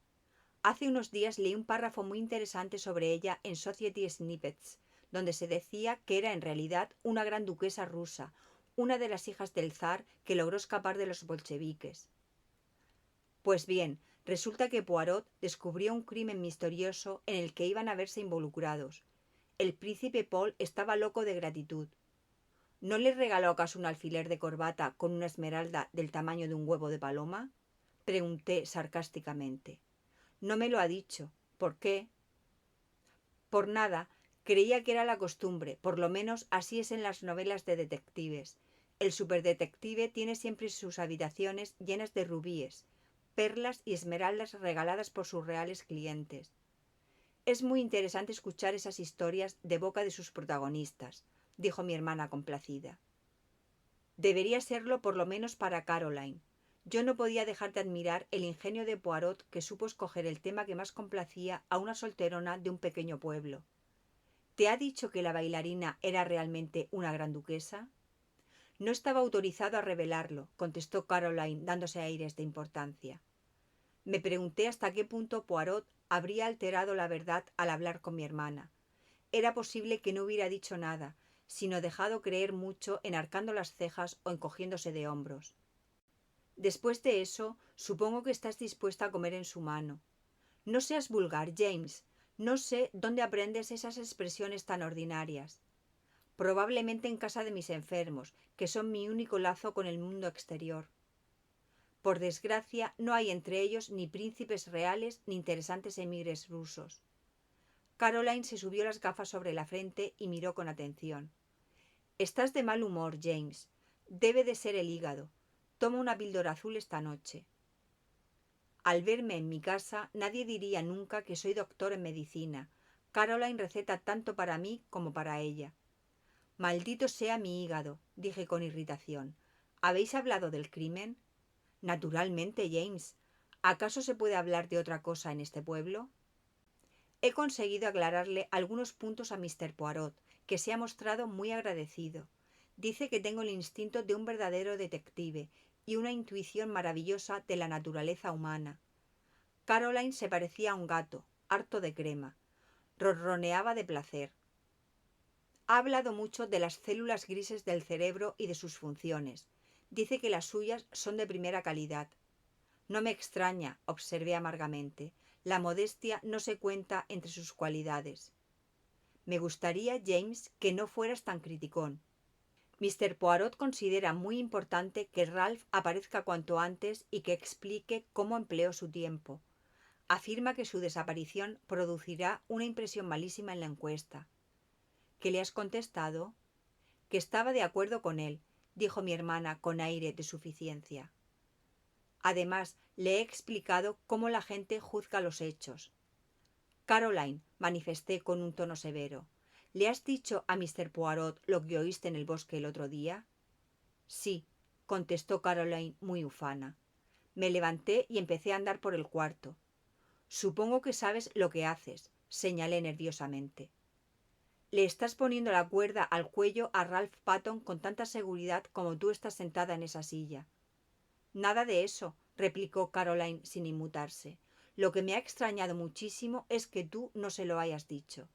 Hace unos días leí un párrafo muy interesante sobre ella en Society Snippets, donde se decía que era en realidad una gran duquesa rusa, una de las hijas del zar que logró escapar de los bolcheviques. Pues bien, resulta que Poirot descubrió un crimen misterioso en el que iban a verse involucrados. El príncipe Paul estaba loco de gratitud. ¿No le regaló acaso un alfiler de corbata con una esmeralda del tamaño de un huevo de paloma? Pregunté sarcásticamente. No me lo ha dicho. ¿Por qué? Por nada. Creía que era la costumbre, por lo menos así es en las novelas de detectives. El superdetective tiene siempre sus habitaciones llenas de rubíes, perlas y esmeraldas regaladas por sus reales clientes. Es muy interesante escuchar esas historias de boca de sus protagonistas, dijo mi hermana complacida. Debería serlo por lo menos para Caroline. Yo no podía dejar de admirar el ingenio de Poirot, que supo escoger el tema que más complacía a una solterona de un pequeño pueblo. ¿Te ha dicho que la bailarina era realmente una gran duquesa? No estaba autorizado a revelarlo, contestó Caroline dándose aires de importancia. Me pregunté hasta qué punto Poirot habría alterado la verdad al hablar con mi hermana. Era posible que no hubiera dicho nada, sino dejado creer mucho enarcando las cejas o encogiéndose de hombros. Después de eso, supongo que estás dispuesta a comer en su mano. No seas vulgar, James. No sé dónde aprendes esas expresiones tan ordinarias. Probablemente en casa de mis enfermos, que son mi único lazo con el mundo exterior. Por desgracia, no hay entre ellos ni príncipes reales ni interesantes emires rusos. Caroline se subió las gafas sobre la frente y miró con atención. Estás de mal humor, James. Debe de ser el hígado. Toma una píldora azul esta noche. Al verme en mi casa, nadie diría nunca que soy doctor en medicina. Caroline receta tanto para mí como para ella. Maldito sea mi hígado, dije con irritación. ¿Habéis hablado del crimen? Naturalmente, James. ¿Acaso se puede hablar de otra cosa en este pueblo? He conseguido aclararle algunos puntos a Mr. Poirot, que se ha mostrado muy agradecido. Dice que tengo el instinto de un verdadero detective y una intuición maravillosa de la naturaleza humana. Caroline se parecía a un gato, harto de crema. Ronroneaba de placer. Ha hablado mucho de las células grises del cerebro y de sus funciones. Dice que las suyas son de primera calidad. No me extraña, observé amargamente. La modestia no se cuenta entre sus cualidades. Me gustaría, James, que no fueras tan criticón. Mr. Poirot considera muy importante que Ralph aparezca cuanto antes y que explique cómo empleó su tiempo. Afirma que su desaparición producirá una impresión malísima en la encuesta. ¿Qué le has contestado? Que estaba de acuerdo con él, dijo mi hermana con aire de suficiencia. Además, le he explicado cómo la gente juzga los hechos. Caroline, manifesté con un tono severo, ¿le has dicho a Mr. Poirot lo que oíste en el bosque el otro día? Sí, contestó Caroline muy ufana. Me levanté y empecé a andar por el cuarto. Supongo que sabes lo que haces, señalé nerviosamente. Le estás poniendo la cuerda al cuello a Ralph Patton con tanta seguridad como tú estás sentada en esa silla. Nada de eso, replicó Caroline sin inmutarse. Lo que me ha extrañado muchísimo es que tú no se lo hayas dicho.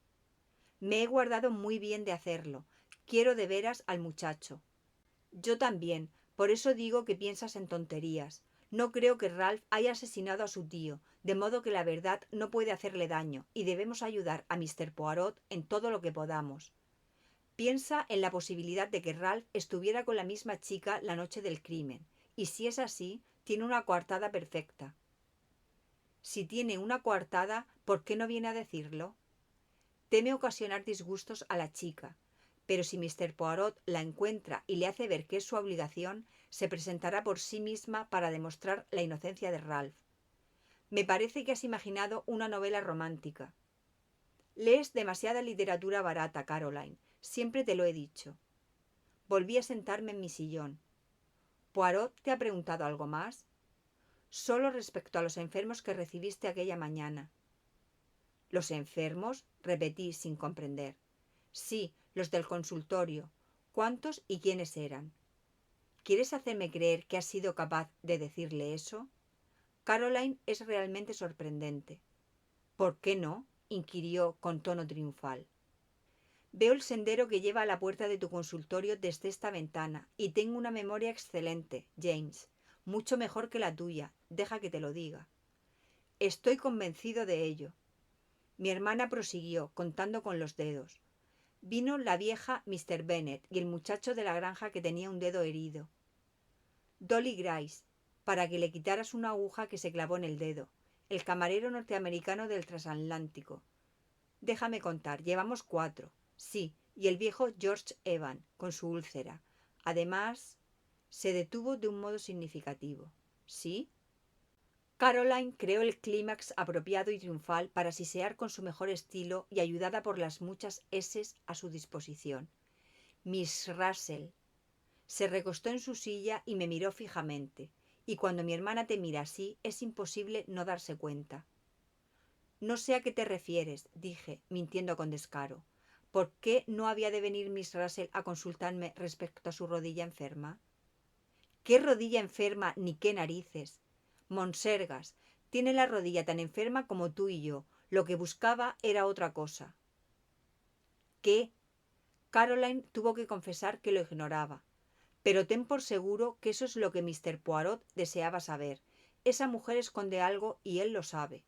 Me he guardado muy bien de hacerlo. Quiero de veras al muchacho. Yo también, por eso digo que piensas en tonterías. No creo que Ralph haya asesinado a su tío, de modo que la verdad no puede hacerle daño, y debemos ayudar a Mr. Poirot en todo lo que podamos. Piensa en la posibilidad de que Ralph estuviera con la misma chica la noche del crimen, y si es así, tiene una coartada perfecta. Si tiene una coartada, ¿por qué no viene a decirlo? Teme ocasionar disgustos a la chica, pero si Mr. Poirot la encuentra y le hace ver que es su obligación, se presentará por sí misma para demostrar la inocencia de Ralph. Me parece que has imaginado una novela romántica. Lees demasiada literatura barata, Caroline. Siempre te lo he dicho. Volví a sentarme en mi sillón. ¿Poirot te ha preguntado algo más? Solo respecto a los enfermos que recibiste aquella mañana. ¿Los enfermos? Repetí sin comprender. Sí, los del consultorio. ¿Cuántos y quiénes eran? ¿Quieres hacerme creer que has sido capaz de decirle eso? Caroline es realmente sorprendente. ¿Por qué no? Inquirió con tono triunfal. Veo el sendero que lleva a la puerta de tu consultorio desde esta ventana y tengo una memoria excelente, James. Mucho mejor que la tuya. Deja que te lo diga. Estoy convencido de ello. Mi hermana prosiguió, contando con los dedos. Vino la vieja Mr. Bennet y el muchacho de la granja que tenía un dedo herido. Dolly Grice, para que le quitaras una aguja que se clavó en el dedo. El camarero norteamericano del transatlántico. Déjame contar, llevamos 4. Sí, y el viejo George Evan, con su úlcera. Además, se detuvo de un modo significativo. ¿Sí? Caroline creó el clímax apropiado y triunfal para sisear con su mejor estilo y ayudada por las muchas eses a su disposición. Miss Russell. Se recostó en su silla y me miró fijamente, y cuando mi hermana te mira así es imposible no darse cuenta. No sé a qué te refieres, dije, mintiendo con descaro. ¿Por qué no había de venir Miss Russell a consultarme respecto a su rodilla enferma? ¿Qué rodilla enferma ni qué narices? Monsergas, tiene la rodilla tan enferma como tú y yo. Lo que buscaba era otra cosa. ¿Qué? Caroline tuvo que confesar que lo ignoraba. Pero ten por seguro que eso es lo que Mr. Poirot deseaba saber. Esa mujer esconde algo y él lo sabe.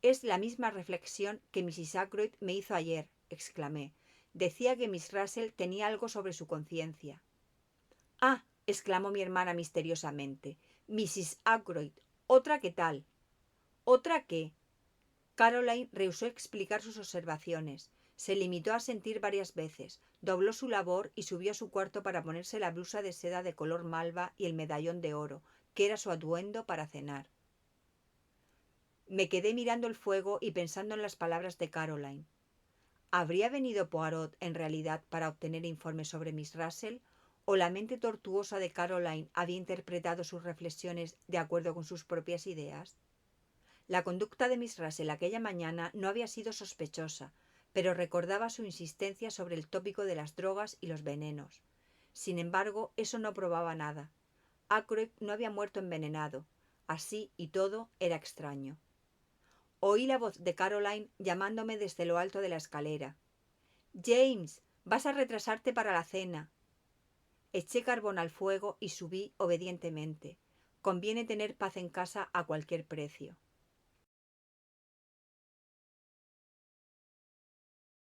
Es la misma reflexión que Mrs. Ackroyd me hizo ayer, exclamé. Decía que Miss Russell tenía algo sobre su conciencia. Ah, exclamó mi hermana misteriosamente. Mrs. Ackroyd, ¿otra qué tal? ¿Otra qué? Caroline rehusó explicar sus observaciones. Se limitó a sentir varias veces, dobló su labor y subió a su cuarto para ponerse la blusa de seda de color malva y el medallón de oro, que era su atuendo para cenar. Me quedé mirando el fuego y pensando en las palabras de Caroline. ¿Habría venido Poirot en realidad para obtener informes sobre Miss Russell? ¿O la mente tortuosa de Caroline había interpretado sus reflexiones de acuerdo con sus propias ideas? La conducta de Miss Russell aquella mañana no había sido sospechosa, pero recordaba su insistencia sobre el tópico de las drogas y los venenos. Sin embargo, eso no probaba nada. Ackroyd no había muerto envenenado. Así y todo era extraño. Oí la voz de Caroline llamándome desde lo alto de la escalera. «James, Vas a retrasarte para la cena. Eché carbón al fuego y subí obedientemente. Conviene tener paz en casa a cualquier precio.